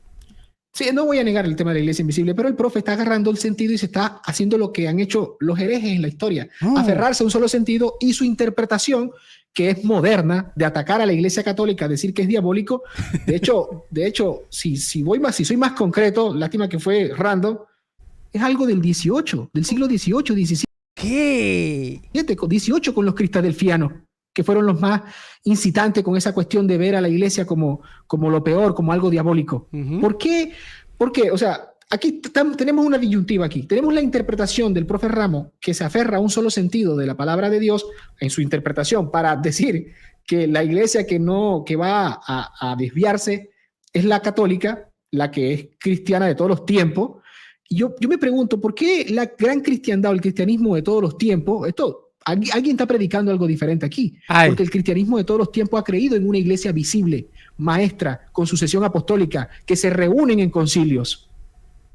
Sí, no voy a negar el tema de la iglesia invisible, pero el profe está agarrando el sentido y se está haciendo lo que han hecho los herejes en la historia, aferrarse a un solo sentido, y su interpretación, que es moderna, de atacar a la iglesia católica, decir que es diabólico. De hecho, si soy más concreto, lástima que fue random, es algo del siglo XVIII, XVII. ¿Qué? 18 con los cristadelfianos, que fueron los más incitantes con esa cuestión de ver a la iglesia como lo peor, como algo diabólico. ¿Por qué? Porque, o sea, aquí tenemos una disyuntiva aquí. Tenemos la interpretación del profe Ramos, que se aferra a un solo sentido de la palabra de Dios en su interpretación para decir que la iglesia que va a desviarse es la católica, la que es cristiana de todos los tiempos. Y yo me pregunto, ¿por qué la gran cristiandad o el cristianismo de todos los tiempos, alguien está predicando algo diferente aquí? Porque el cristianismo de todos los tiempos ha creído en una iglesia visible, maestra, con sucesión apostólica, que se reúnen en concilios.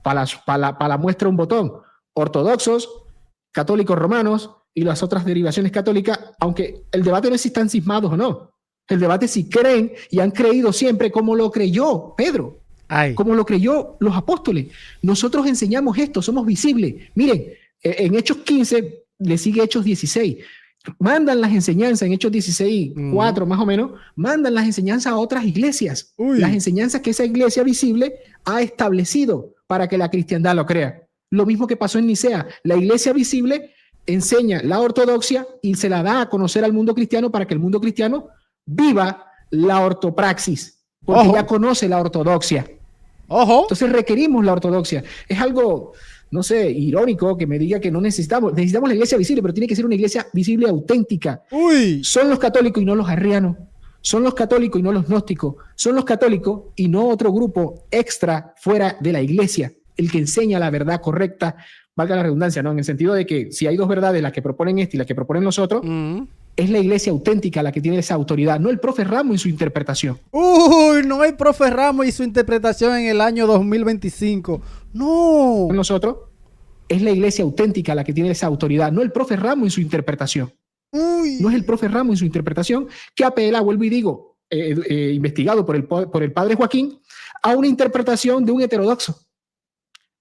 Para la muestra un botón: ortodoxos, católicos romanos y las otras derivaciones católicas, aunque el debate no es si están cismados o no. El debate es si creen y han creído siempre como lo creyó Pedro. Como lo creyó los apóstoles. Nosotros enseñamos esto, somos visibles. Miren, en Hechos 15 le sigue Hechos 16. Mandan las enseñanzas en Hechos 16, 4 más o menos, mandan las enseñanzas a otras iglesias. Las enseñanzas que esa iglesia visible ha establecido para que la cristiandad lo crea. Lo mismo que pasó en Nicea. La iglesia visible enseña la ortodoxia y se la da a conocer al mundo cristiano para que el mundo cristiano viva la ortopraxis, porque ya conoce la ortodoxia. Entonces requerimos la ortodoxia. Es algo, no sé, irónico que me diga que necesitamos la iglesia visible, pero tiene que ser una iglesia visible auténtica. Son los católicos y no los arrianos. Son los católicos y no los gnósticos. Son los católicos y no otro grupo extra fuera de la iglesia, el que enseña la verdad correcta, valga la redundancia, ¿no? En el sentido de que si hay dos verdades, la que proponen este y la que proponen los otros, es la iglesia auténtica la que tiene esa autoridad, no el profe Ramos en su interpretación. No hay profe Ramos y su interpretación en el año 2025. No. Nosotros, es la iglesia auténtica la que tiene esa autoridad, no el profe Ramos en su interpretación. No es el profe Ramos en su interpretación, que apela, vuelvo y digo, investigado por el padre Joaquín, a una interpretación de un heterodoxo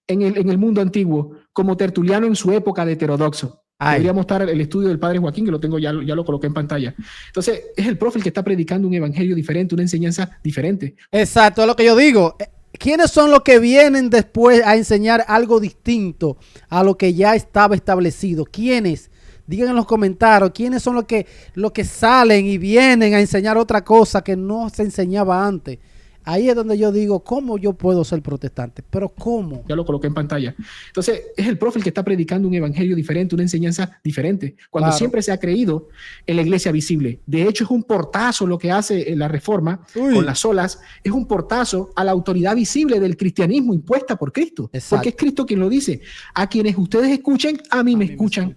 en el mundo antiguo, como Tertuliano en su época de heterodoxo. Podríamos estar el estudio del padre Joaquín, que lo tengo, ya lo coloqué en pantalla. Entonces, es el profe el que está predicando un evangelio diferente, una enseñanza diferente. Exacto, es lo que yo digo. ¿Quiénes son los que vienen después a enseñar algo distinto a lo que ya estaba establecido? ¿Quiénes? Digan en los comentarios, ¿quiénes son los que salen y vienen a enseñar otra cosa que no se enseñaba antes? Ahí es donde yo digo, ¿cómo yo puedo ser protestante? ¿Pero cómo? Ya lo coloqué en pantalla. Entonces, es el profe el que está predicando un evangelio diferente, una enseñanza diferente, cuando siempre se ha creído en la iglesia visible. De hecho, es un portazo lo que hace la Reforma con las solas, es un portazo a la autoridad visible del cristianismo impuesta por Cristo. Exacto. Porque es Cristo quien lo dice. A quienes ustedes escuchen, a mí me escuchan.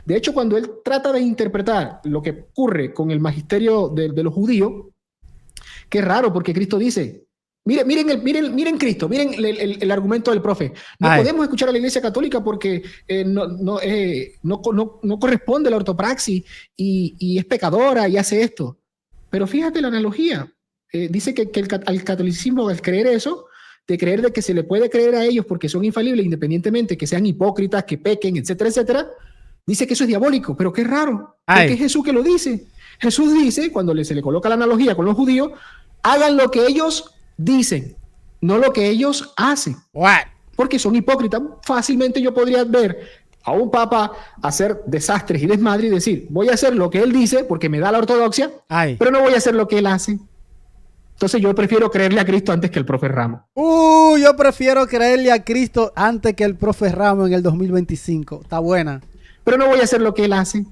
De hecho, cuando él trata de interpretar lo que ocurre con el magisterio de los judíos, qué raro, porque Cristo dice, miren Cristo, miren el argumento del profe. No podemos escuchar a la iglesia católica porque no corresponde a la ortopraxis y es pecadora y hace esto. Pero fíjate la analogía. Dice que al catolicismo, al creer eso, de creer de que se le puede creer a ellos porque son infalibles, independientemente que sean hipócritas, que pequen, etcétera, etcétera, dice que eso es diabólico. Pero qué raro, porque es Jesús que lo dice. Jesús dice, cuando se le coloca la analogía con los judíos, hagan lo que ellos dicen, no lo que ellos hacen. Porque son hipócritas. Fácilmente yo podría ver a un papa hacer desastres y desmadre y decir, voy a hacer lo que él dice porque me da la ortodoxia, pero no voy a hacer lo que él hace. Entonces yo prefiero creerle a Cristo antes que el profe Ramos. Yo prefiero creerle a Cristo antes que el profe Ramos en el 2025. Está buena. Pero no voy a hacer lo que él hace.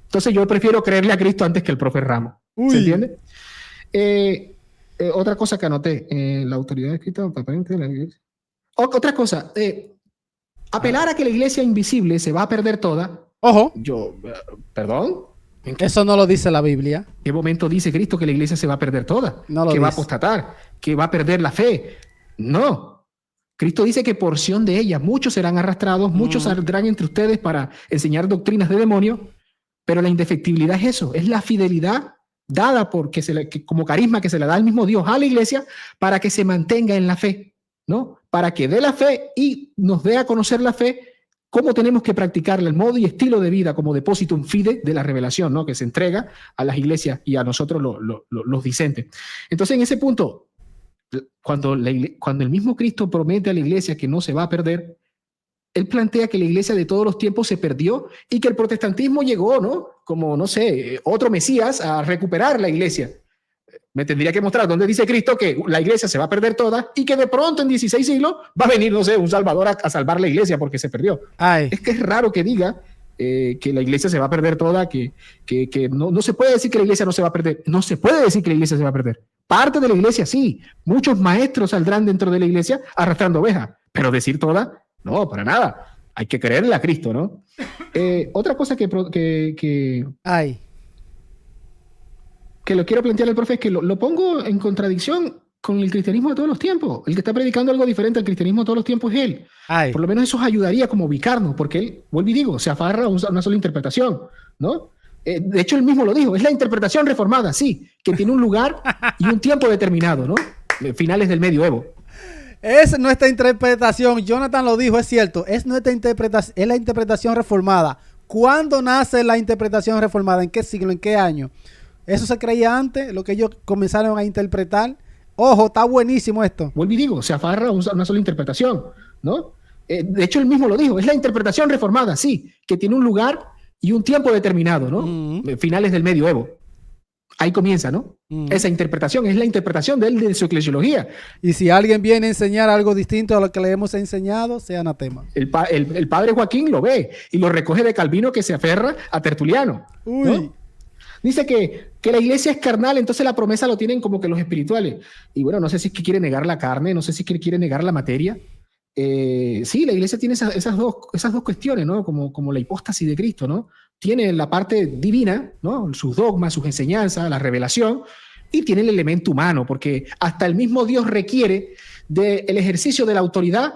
Entonces yo prefiero creerle a Cristo antes que el profe Ramos. ¿Se entiende? Otra cosa que anoté, la autoridad escrita de la iglesia. Otra cosa, apelar a que la iglesia invisible se va a perder toda. Ojo. ¿Perdón? Eso no lo dice la Biblia. ¿En qué momento dice Cristo que la iglesia se va a perder toda? No lo que dice. Va a apostatar, que va a perder la fe. No. Cristo dice que porción de ella, muchos serán arrastrados, muchos saldrán entre ustedes para enseñar doctrinas de demonio, pero la indefectibilidad es eso, es la fidelidad dada como carisma que se le da al mismo Dios a la iglesia para que se mantenga en la fe, ¿no? Para que dé la fe y nos dé a conocer la fe, cómo tenemos que practicarla, el modo y estilo de vida como depositum fide de la revelación, ¿no? Que se entrega a las iglesias y a nosotros los discentes. Entonces, en ese punto, cuando el mismo Cristo promete a la iglesia que no se va a perder, él plantea que la iglesia de todos los tiempos se perdió y que el protestantismo llegó, ¿no? Como, no sé, otro Mesías a recuperar la iglesia. Me tendría que mostrar dónde dice Cristo que la iglesia se va a perder toda y que de pronto en 16 siglos va a venir, no sé, un salvador a salvar la iglesia porque se perdió. Ay. Es que es raro que diga que la iglesia se va a perder toda, que no se puede decir que la iglesia no se va a perder. No se puede decir que la iglesia se va a perder. Parte de la iglesia sí. Muchos maestros saldrán dentro de la iglesia arrastrando ovejas, pero decir toda, no, para nada. Hay que creerle a Cristo, ¿no? Otra cosa que lo quiero plantear al profe es que lo pongo en contradicción con el cristianismo de todos los tiempos. El que está predicando algo diferente al cristianismo de todos los tiempos es él. Ay. Por lo menos eso ayudaría como ubicarnos, porque él, vuelvo y digo, se afarra a una sola interpretación, ¿no? De hecho, él mismo lo dijo, es la interpretación reformada, sí, que tiene un lugar y un tiempo determinado, ¿no? Finales del medioevo. Es nuestra interpretación. Jonathan lo dijo, es cierto. Es nuestra interpretación, es la interpretación reformada. ¿Cuándo nace la interpretación reformada? ¿En qué siglo? ¿En qué año? Eso se creía antes, lo que ellos comenzaron a interpretar. Ojo, está buenísimo esto. Vuelvo y digo, se afarra a una sola interpretación, ¿no? De hecho, él mismo lo dijo, es la interpretación reformada, sí, que tiene un lugar y un tiempo determinado, ¿no? Finales del medioevo. Ahí comienza, ¿no? Esa interpretación es la interpretación de su eclesiología. Y si alguien viene a enseñar algo distinto a lo que le hemos enseñado, sea anatema. El padre Joaquín lo ve y lo recoge de Calvino, que se aferra a Tertuliano. Uy. ¿No? Dice que la iglesia es carnal, entonces la promesa lo tienen como que los espirituales. Y bueno, no sé si es que quiere negar la carne, no sé si es que quiere negar la materia. Sí, la iglesia tiene esas dos cuestiones, ¿no? Como la hipóstasis de Cristo, ¿no? Tiene la parte divina, ¿no? Sus dogmas, sus enseñanzas, la revelación, y tiene el elemento humano, porque hasta el mismo Dios requiere del ejercicio de la autoridad,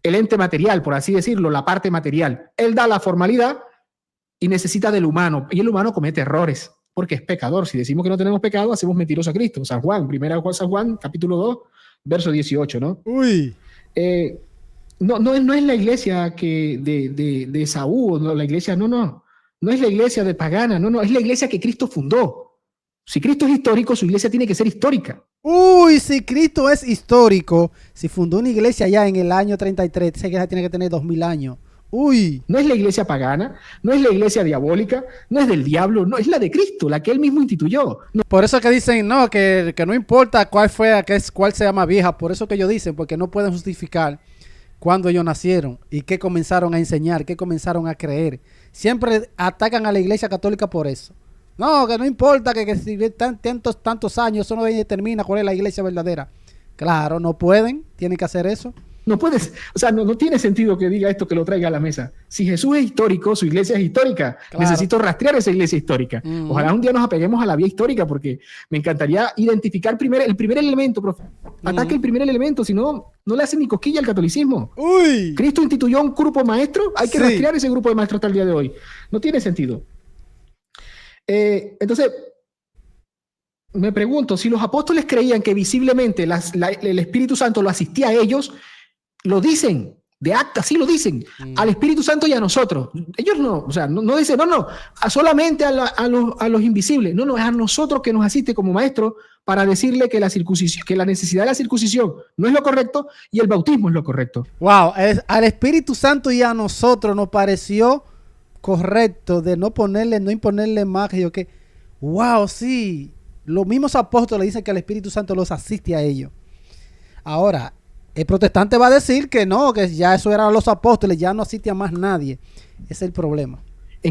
el ente material, por así decirlo, la parte material. Él da la formalidad y necesita del humano, y el humano comete errores, porque es pecador. Si decimos que no tenemos pecado, hacemos mentiroso a Cristo. San Juan, San Juan, capítulo 2, verso 18, ¿no? Uy. No es la iglesia de Esaú, no, la iglesia, no es la iglesia de pagana, no, es la iglesia que Cristo fundó. Si Cristo es histórico, su iglesia tiene que ser histórica. Uy, si Cristo es histórico, si fundó una iglesia ya en el año 33, esa iglesia tiene que tener 2000 años. Uy. No es la iglesia pagana, no es la iglesia diabólica, no es del diablo, no, es la de Cristo, la que él mismo instituyó. No. Por eso que dicen, no, que no importa cuál sea más vieja, por eso que ellos dicen, porque no pueden justificar cuándo ellos nacieron y qué comenzaron a enseñar, qué comenzaron a creer. Siempre atacan a la iglesia católica por eso. No, que no importa que si tantos años, eso no determina cuál es la iglesia verdadera. Claro, no pueden, tienen que hacer eso. No puedes, o sea, no tiene sentido que diga esto, que lo traiga a la mesa. Si Jesús es histórico, su iglesia es histórica. Claro. Necesito rastrear esa iglesia histórica. Ojalá un día nos apeguemos a la vía histórica, porque me encantaría identificar el primer elemento, profe. Ataque el primer elemento, si no, no le hacen ni cosquilla al catolicismo. Uy. Cristo instituyó un grupo maestro, hay que rastrear ese grupo de maestros hasta el día de hoy. No tiene sentido. Entonces, me pregunto, si los apóstoles creían que visiblemente el Espíritu Santo lo asistía a ellos, lo dicen, de acta, sí lo dicen, al Espíritu Santo y a nosotros. Ellos no, o sea, no dicen, solamente a los invisibles. No, es a nosotros que nos asiste como maestro para decirle que la necesidad de la circuncisión no es lo correcto y el bautismo es lo correcto. Wow, al Espíritu Santo y a nosotros nos pareció correcto de no imponerle más que yo que. Wow, sí. Los mismos apóstoles dicen que el Espíritu Santo los asiste a ellos. Ahora, el protestante va a decir que no, que ya eso eran los apóstoles, ya no asiste a más nadie. Ese es el problema.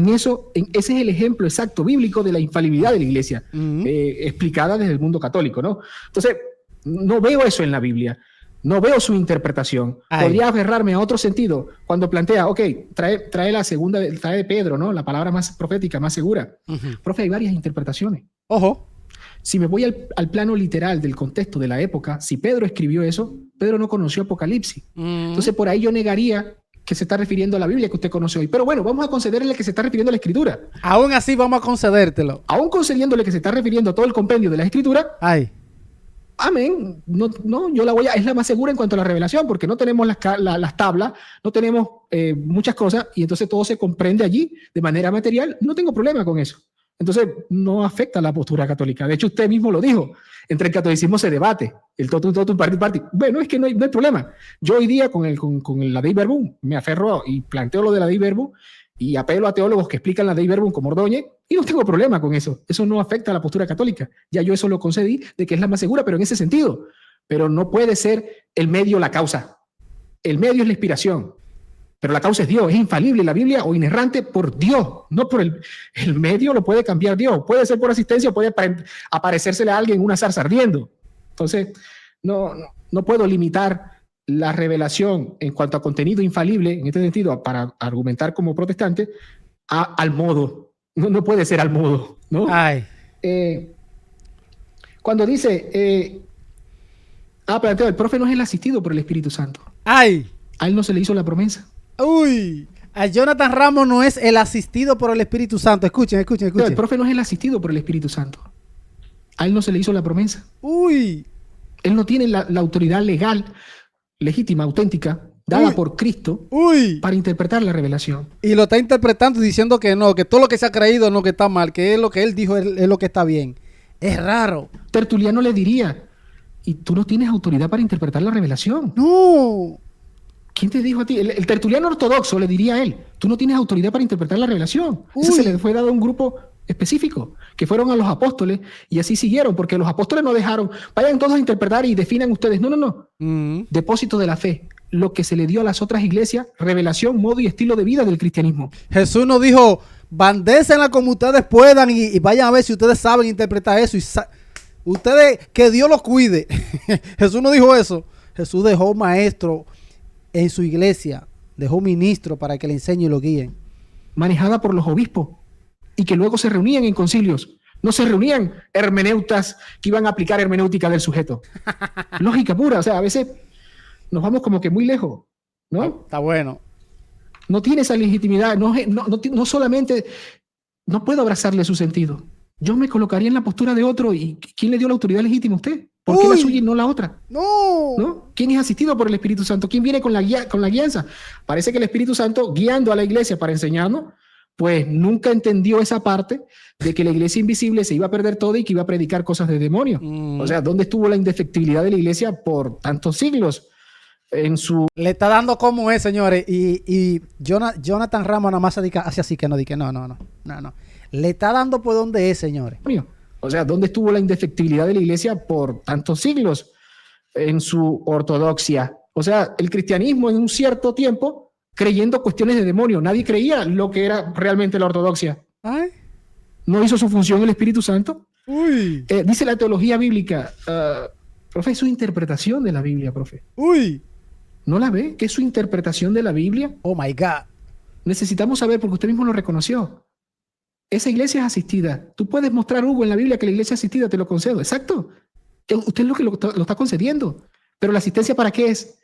ese es el ejemplo exacto bíblico de la infalibilidad de la iglesia, explicada desde el mundo católico, ¿no? Entonces, no veo eso en la Biblia. No veo su interpretación. Podría aferrarme a otro sentido cuando plantea, ok, trae la segunda, trae de Pedro, ¿no? La palabra más profética, más segura. Profe, hay varias interpretaciones. Ojo. Si me voy al plano literal del contexto de la época, si Pedro escribió eso, Pedro no conoció Apocalipsis. Entonces, por ahí yo negaría que se está refiriendo a la Biblia que usted conoce hoy. Pero bueno, vamos a concederle que se está refiriendo a la Escritura. Aún así, vamos a concedértelo. Aún concediéndole que se está refiriendo a todo el compendio de la Escritura. Ay. Amén. No, yo es la más segura en cuanto a la revelación, porque no tenemos las tablas, no tenemos muchas cosas, y entonces todo se comprende allí de manera material. No tengo problema con eso. Entonces, no afecta la postura católica. De hecho, usted mismo lo dijo. Entre el catolicismo se debate. El totum, party. Bueno, es que no hay problema. Yo hoy día con la Dei Verbum me aferro y planteo lo de la Dei Verbum y apelo a teólogos que explican la Dei Verbum como Ordóñez y no tengo problema con eso. Eso no afecta a la postura católica. Ya yo eso lo concedí de que es la más segura, pero en ese sentido. Pero no puede ser el medio la causa. El medio es la inspiración. Pero la causa es Dios, es infalible la Biblia o inerrante por Dios, no por el medio lo puede cambiar Dios. Puede ser por asistencia, puede aparecérsele a alguien una zarza ardiendo. Entonces, no puedo limitar la revelación en cuanto a contenido infalible, en este sentido, para argumentar como protestante, al modo. No puede ser al modo, ¿no? Cuando dice, planteo, el profe no es el asistido por el Espíritu Santo. A él no se le hizo la promesa. Uy, a Jonathan Ramos no es el asistido por el Espíritu Santo. Escuchen. No, el profe no es el asistido por el Espíritu Santo. A él no se le hizo la promesa. Uy. Él no tiene la autoridad legal, legítima, auténtica, dada por Cristo para interpretar la revelación. Y lo está interpretando diciendo que no, que todo lo que se ha creído no, que está mal, que es lo que él dijo es lo que está bien. Es raro. Tertuliano le diría, ¿y tú no tienes autoridad para interpretar la revelación? No. ¿Quién te dijo a ti? El tertuliano ortodoxo le diría a él, tú no tienes autoridad para interpretar la revelación. Eso se le fue dado a un grupo específico, que fueron a los apóstoles y así siguieron, porque los apóstoles no dejaron, vayan todos a interpretar y definan ustedes. No. Depósito de la fe, lo que se le dio a las otras iglesias, revelación, modo y estilo de vida del cristianismo. Jesús nos dijo, bandésenla como ustedes puedan y vayan a ver si ustedes saben interpretar eso. Ustedes, que Dios los cuide. Jesús no dijo eso. Jesús dejó maestro en su iglesia, dejó ministro para que le enseñe y lo guíen. Manejada por los obispos y que luego se reunían en concilios. No se reunían hermeneutas que iban a aplicar hermenéutica del sujeto. Lógica pura. O sea, a veces nos vamos como que muy lejos, ¿no? Está bueno. No tiene esa legitimidad. No solamente, no puedo abrazarle su sentido. Yo me colocaría en la postura de otro. ¿Y quién le dio la autoridad legítima a usted? ¿Por qué la suya y no la otra? No. ¿Quién es asistido por el Espíritu Santo? ¿Quién viene con la guianza? Parece que el Espíritu Santo, guiando a la iglesia para enseñarnos, pues nunca entendió esa parte de que la iglesia invisible se iba a perder todo y que iba a predicar cosas de demonios. O sea, ¿dónde estuvo la indefectibilidad de la iglesia por tantos siglos? Le está dando como es, señores. Y Jonathan Ramos nada más se dedica hacia así que no. Le está dando por donde es, señores. O sea, ¿dónde estuvo la indefectibilidad de la iglesia por tantos siglos en su ortodoxia? O sea, el cristianismo en un cierto tiempo creyendo cuestiones de demonio. Nadie creía lo que era realmente la ortodoxia. ¿No hizo su función el Espíritu Santo? Dice la teología bíblica, profe, es su interpretación de la Biblia, profe. ¿No la ve? ¿Qué es su interpretación de la Biblia? Oh my God. Necesitamos saber, porque usted mismo lo reconoció. Esa iglesia es asistida. Tú puedes mostrar, Hugo, en la Biblia que la iglesia es asistida, te lo concedo. Exacto. Usted es lo que lo está concediendo. Pero la asistencia, ¿para qué es?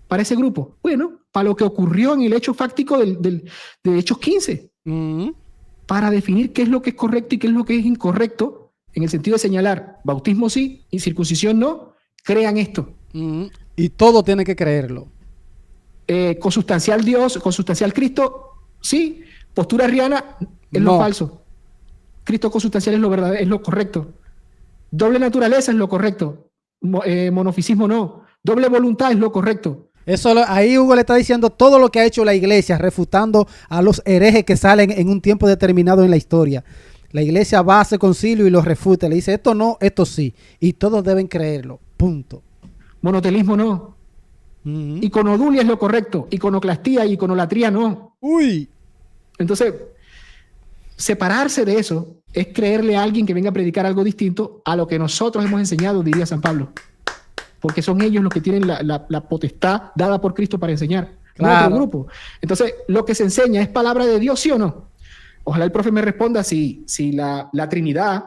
Para ese grupo. Bueno, para lo que ocurrió en el hecho fáctico de Hechos 15. Para definir qué es lo que es correcto y qué es lo que es incorrecto, en el sentido de señalar, bautismo sí y circuncisión no, crean esto. Y todo tiene que creerlo. Consustancial Dios, consustancial Cristo, sí. Postura arriana es lo falso. Cristo consustancial es lo verdadero, es lo correcto. Doble naturaleza es lo correcto. Monofisismo no. Doble voluntad es lo correcto. Ahí Hugo le está diciendo todo lo que ha hecho la iglesia, refutando a los herejes que salen en un tiempo determinado en la historia. La iglesia va a hacer concilio y los refuta. Le dice esto no, esto sí. Y todos deben creerlo. Punto. Monotelismo no. Iconodulia es lo correcto. Iconoclastía y iconolatría no. Uy. Entonces, separarse de eso es creerle a alguien que venga a predicar algo distinto a lo que nosotros hemos enseñado, diría San Pablo. Porque son ellos los que tienen la potestad dada por Cristo para enseñar. Claro. No otro grupo. Entonces, lo que se enseña es palabra de Dios, ¿sí o no? Ojalá el profe me responda si la Trinidad,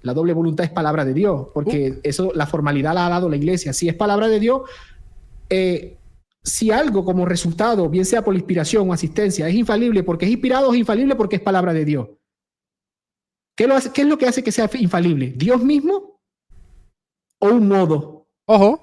la doble voluntad es palabra de Dios, porque eso, la formalidad la ha dado la iglesia. Si es palabra de Dios, si algo como resultado, bien sea por inspiración o asistencia, es infalible porque es inspirado o es infalible porque es palabra de Dios. ¿Qué es lo que hace que sea infalible? ¿Dios mismo o un modo? Ojo.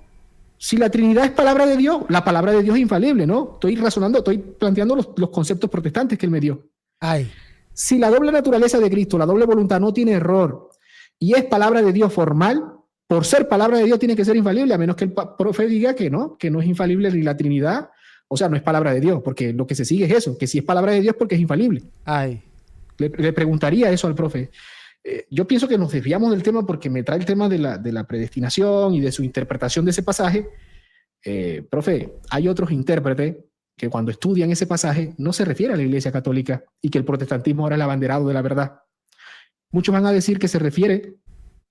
Si la Trinidad es palabra de Dios, la palabra de Dios es infalible, ¿no? Estoy planteando los conceptos protestantes que él me dio. Ay. Si la doble naturaleza de Cristo, la doble voluntad no tiene error y es palabra de Dios formal, por ser palabra de Dios tiene que ser infalible, a menos que el profe diga que no es infalible ni la Trinidad, o sea, no es palabra de Dios, porque lo que se sigue es eso, que si es palabra de Dios porque es infalible. Ay. Le preguntaría eso al profe. Yo pienso que nos desviamos del tema porque me trae el tema de la predestinación y de su interpretación de ese pasaje. Profe, hay otros intérpretes que cuando estudian ese pasaje no se refiere a la Iglesia Católica y que el protestantismo ahora es el abanderado de la verdad. Muchos van a decir que se refiere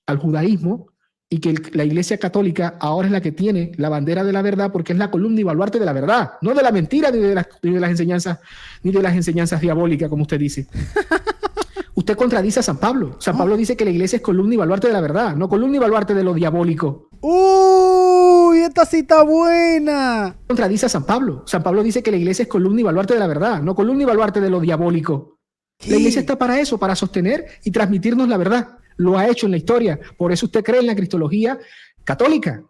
al judaísmo y que la Iglesia Católica ahora es la que tiene la bandera de la verdad porque es la columna y baluarte de la verdad, no de la mentira ni de las enseñanzas diabólicas, como usted dice. Usted contradice a San Pablo. San Pablo dice que la iglesia es columna y baluarte de la verdad, no columna y baluarte de lo diabólico. ¡Uy! Esta cita buena. Contradice a San Pablo. San Pablo dice que la iglesia es columna y baluarte de la verdad, no columna y baluarte de lo diabólico. ¿Qué? La iglesia está para eso, para sostener y transmitirnos la verdad. Lo ha hecho en la historia. Por eso usted cree en la cristología católica.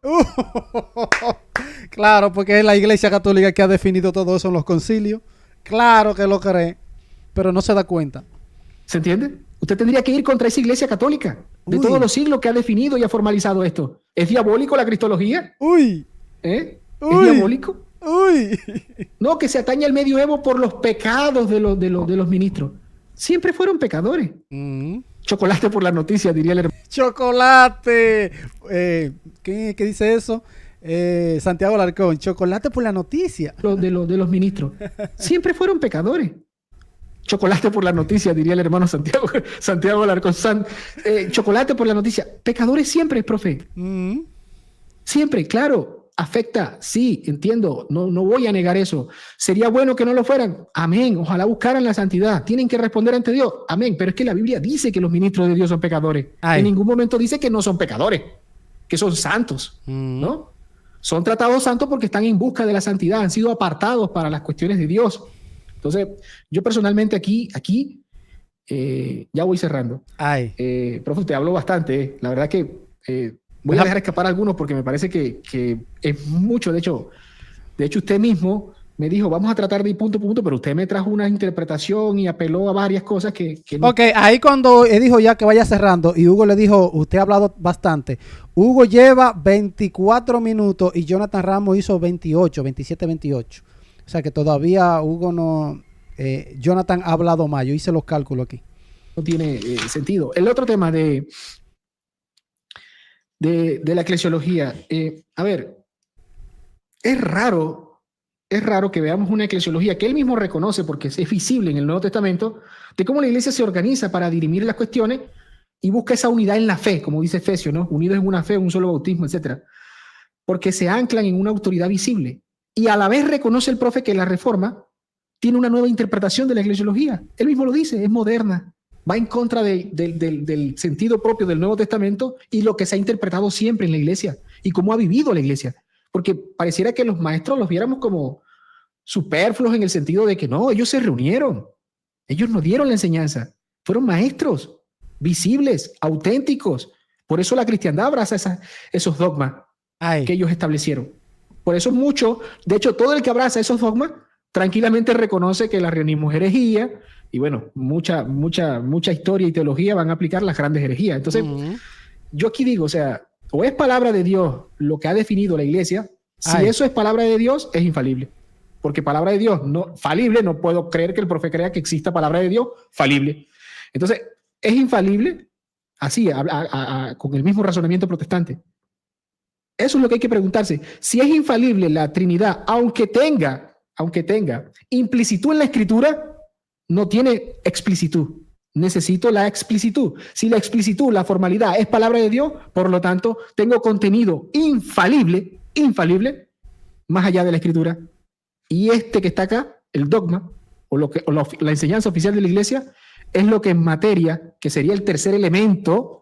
Claro, porque es la iglesia católica que ha definido todo eso en los concilios. Claro que lo cree, pero no se da cuenta. ¿Se entiende? Usted tendría que ir contra esa iglesia católica de todos los siglos que ha definido y ha formalizado esto. ¿Es diabólico la cristología? Uy. ¿Es diabólico? Uy. No, que se atañe al medioevo por los pecados de los ministros. Siempre fueron pecadores. Chocolate por la noticia, diría el hermano. Chocolate. ¿Qué dice eso? Santiago Alarcón. Chocolate por la noticia. De los ministros. Siempre fueron pecadores. Chocolate por la noticia, diría el hermano Santiago Alarcón. Chocolate por la noticia. Pecadores siempre, profe. Siempre, claro. Afecta, sí, entiendo. No voy a negar eso. ¿Sería bueno que no lo fueran? Amén. Ojalá buscaran la santidad. Tienen que responder ante Dios. Amén. Pero es que la Biblia dice que los ministros de Dios son pecadores. En ningún momento dice que no son pecadores, que son santos, ¿no? Son tratados santos porque están en busca de la santidad. Han sido apartados para las cuestiones de Dios. Entonces, yo personalmente aquí ya voy cerrando. Profe, te hablo bastante. La verdad que voy a dejar escapar algunos porque me parece que es mucho. De hecho, usted mismo me dijo, vamos a tratar de ir punto por punto, pero usted me trajo una interpretación y apeló a varias cosas que no. Ok, ahí cuando él dijo ya que vaya cerrando y Hugo le dijo, usted ha hablado bastante. Hugo lleva 24 minutos y Jonathan Ramos hizo 27, 28. O sea que todavía Hugo no... Jonathan ha hablado más. Yo hice los cálculos aquí. No tiene sentido. El otro tema de la eclesiología. A ver, es raro que veamos una eclesiología que él mismo reconoce, porque es visible en el Nuevo Testamento, de cómo la iglesia se organiza para dirimir las cuestiones y busca esa unidad en la fe, como dice Efesios, ¿no? Unidos en una fe, un solo bautismo, etc. Porque se anclan en una autoridad visible. Y a la vez reconoce el profe que la Reforma tiene una nueva interpretación de la eclesiología. Él mismo lo dice, es moderna. Va en contra del sentido propio del Nuevo Testamento y lo que se ha interpretado siempre en la iglesia y cómo ha vivido la iglesia. Porque pareciera que los maestros los viéramos como superfluos en el sentido de que no, ellos se reunieron. Ellos no dieron la enseñanza. Fueron maestros visibles, auténticos. Por eso la cristiandad abraza esos dogmas que ellos establecieron. Por eso de hecho, todo el que abraza esos dogmas tranquilamente reconoce que el arrianismo es herejía y bueno, mucha historia y teología van a aplicar las grandes herejías. Entonces, yo aquí digo, o sea, o es palabra de Dios lo que ha definido la iglesia, si eso es palabra de Dios, es infalible. Porque palabra de Dios no falible, no puedo creer que el profe crea que exista palabra de Dios falible. Entonces, es infalible, así, con el mismo razonamiento protestante. Eso es lo que hay que preguntarse. Si es infalible la Trinidad, aunque tenga implicitud en la Escritura, no tiene explicitud. necesito la explicitud. Si la explicitud, la formalidad es palabra de Dios, por lo tanto, tengo contenido infalible, más allá de la Escritura. Y este que está acá, el dogma, la enseñanza oficial de la iglesia, es lo que en materia, que sería el tercer elemento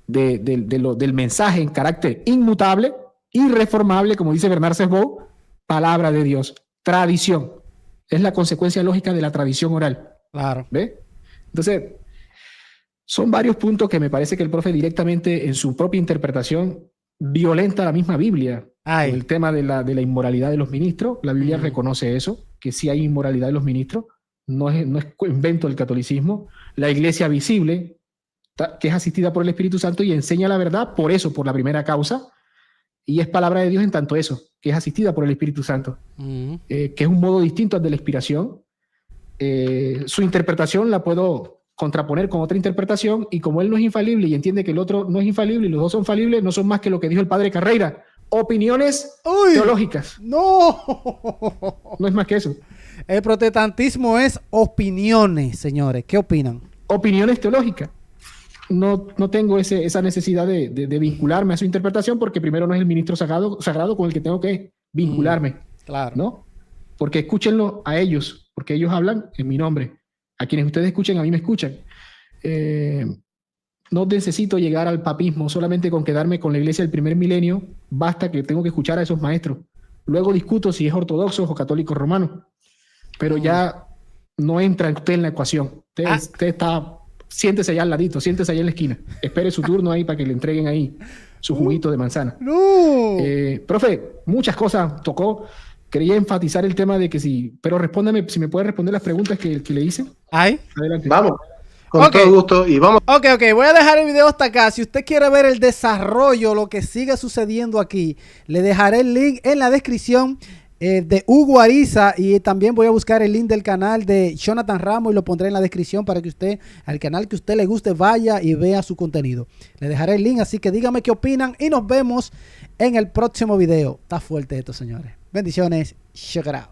del mensaje en carácter inmutable, irreformable, como dice Bernard Sainz-Beuve, palabra de Dios, tradición. Es la consecuencia lógica de la tradición oral. Claro. ¿Ve? Entonces, son varios puntos que me parece que el profe directamente en su propia interpretación violenta la misma Biblia. Ay. El tema de la inmoralidad de los ministros, la Biblia reconoce eso, que sí hay inmoralidad de los ministros, no es invento del catolicismo. La iglesia visible, que es asistida por el Espíritu Santo y enseña la verdad, por eso, por la primera causa, y es palabra de Dios en tanto eso, que es asistida por el Espíritu Santo, que es un modo distinto al de la inspiración. Su interpretación la puedo contraponer con otra interpretación, y como él no es infalible y entiende que el otro no es infalible y los dos son falibles, no son más que lo que dijo el padre Carreira, opiniones teológicas. No es más que eso. El protestantismo es opiniones, señores. ¿Qué opinan? Opiniones teológicas. No tengo esa necesidad de vincularme a su interpretación, porque primero no es el ministro sagrado con el que tengo que vincularme. Claro. ¿No? Porque escúchenlo a ellos, porque ellos hablan en mi nombre. A quienes ustedes escuchen, a mí me escuchan. No necesito llegar al papismo solamente con quedarme con la iglesia del primer milenio. Basta que tengo que escuchar a esos maestros. Luego discuto si es ortodoxo o católico romano. Pero ya no entra usted en la ecuación. Usted está... Siéntese allá al ladito, siéntese allá en la esquina. Espere su turno ahí para que le entreguen ahí su juguito de manzana. No. Profe, muchas cosas tocó. Quería enfatizar el tema de que sí, pero respóndame, si me puede responder las preguntas que le hice. ¿Ay? Adelante. Vamos, con todo gusto, y vamos. Ok, voy a dejar el video hasta acá. Si usted quiere ver el desarrollo, lo que sigue sucediendo aquí, le dejaré el link en la descripción de Hugo Ariza, y también voy a buscar el link del canal de Jonathan Ramos y lo pondré en la descripción para que usted, al canal que usted le guste, vaya y vea su contenido. Le dejaré el link, así que dígame qué opinan y nos vemos en el próximo video. Está fuerte esto, señores. Bendiciones. Check it out.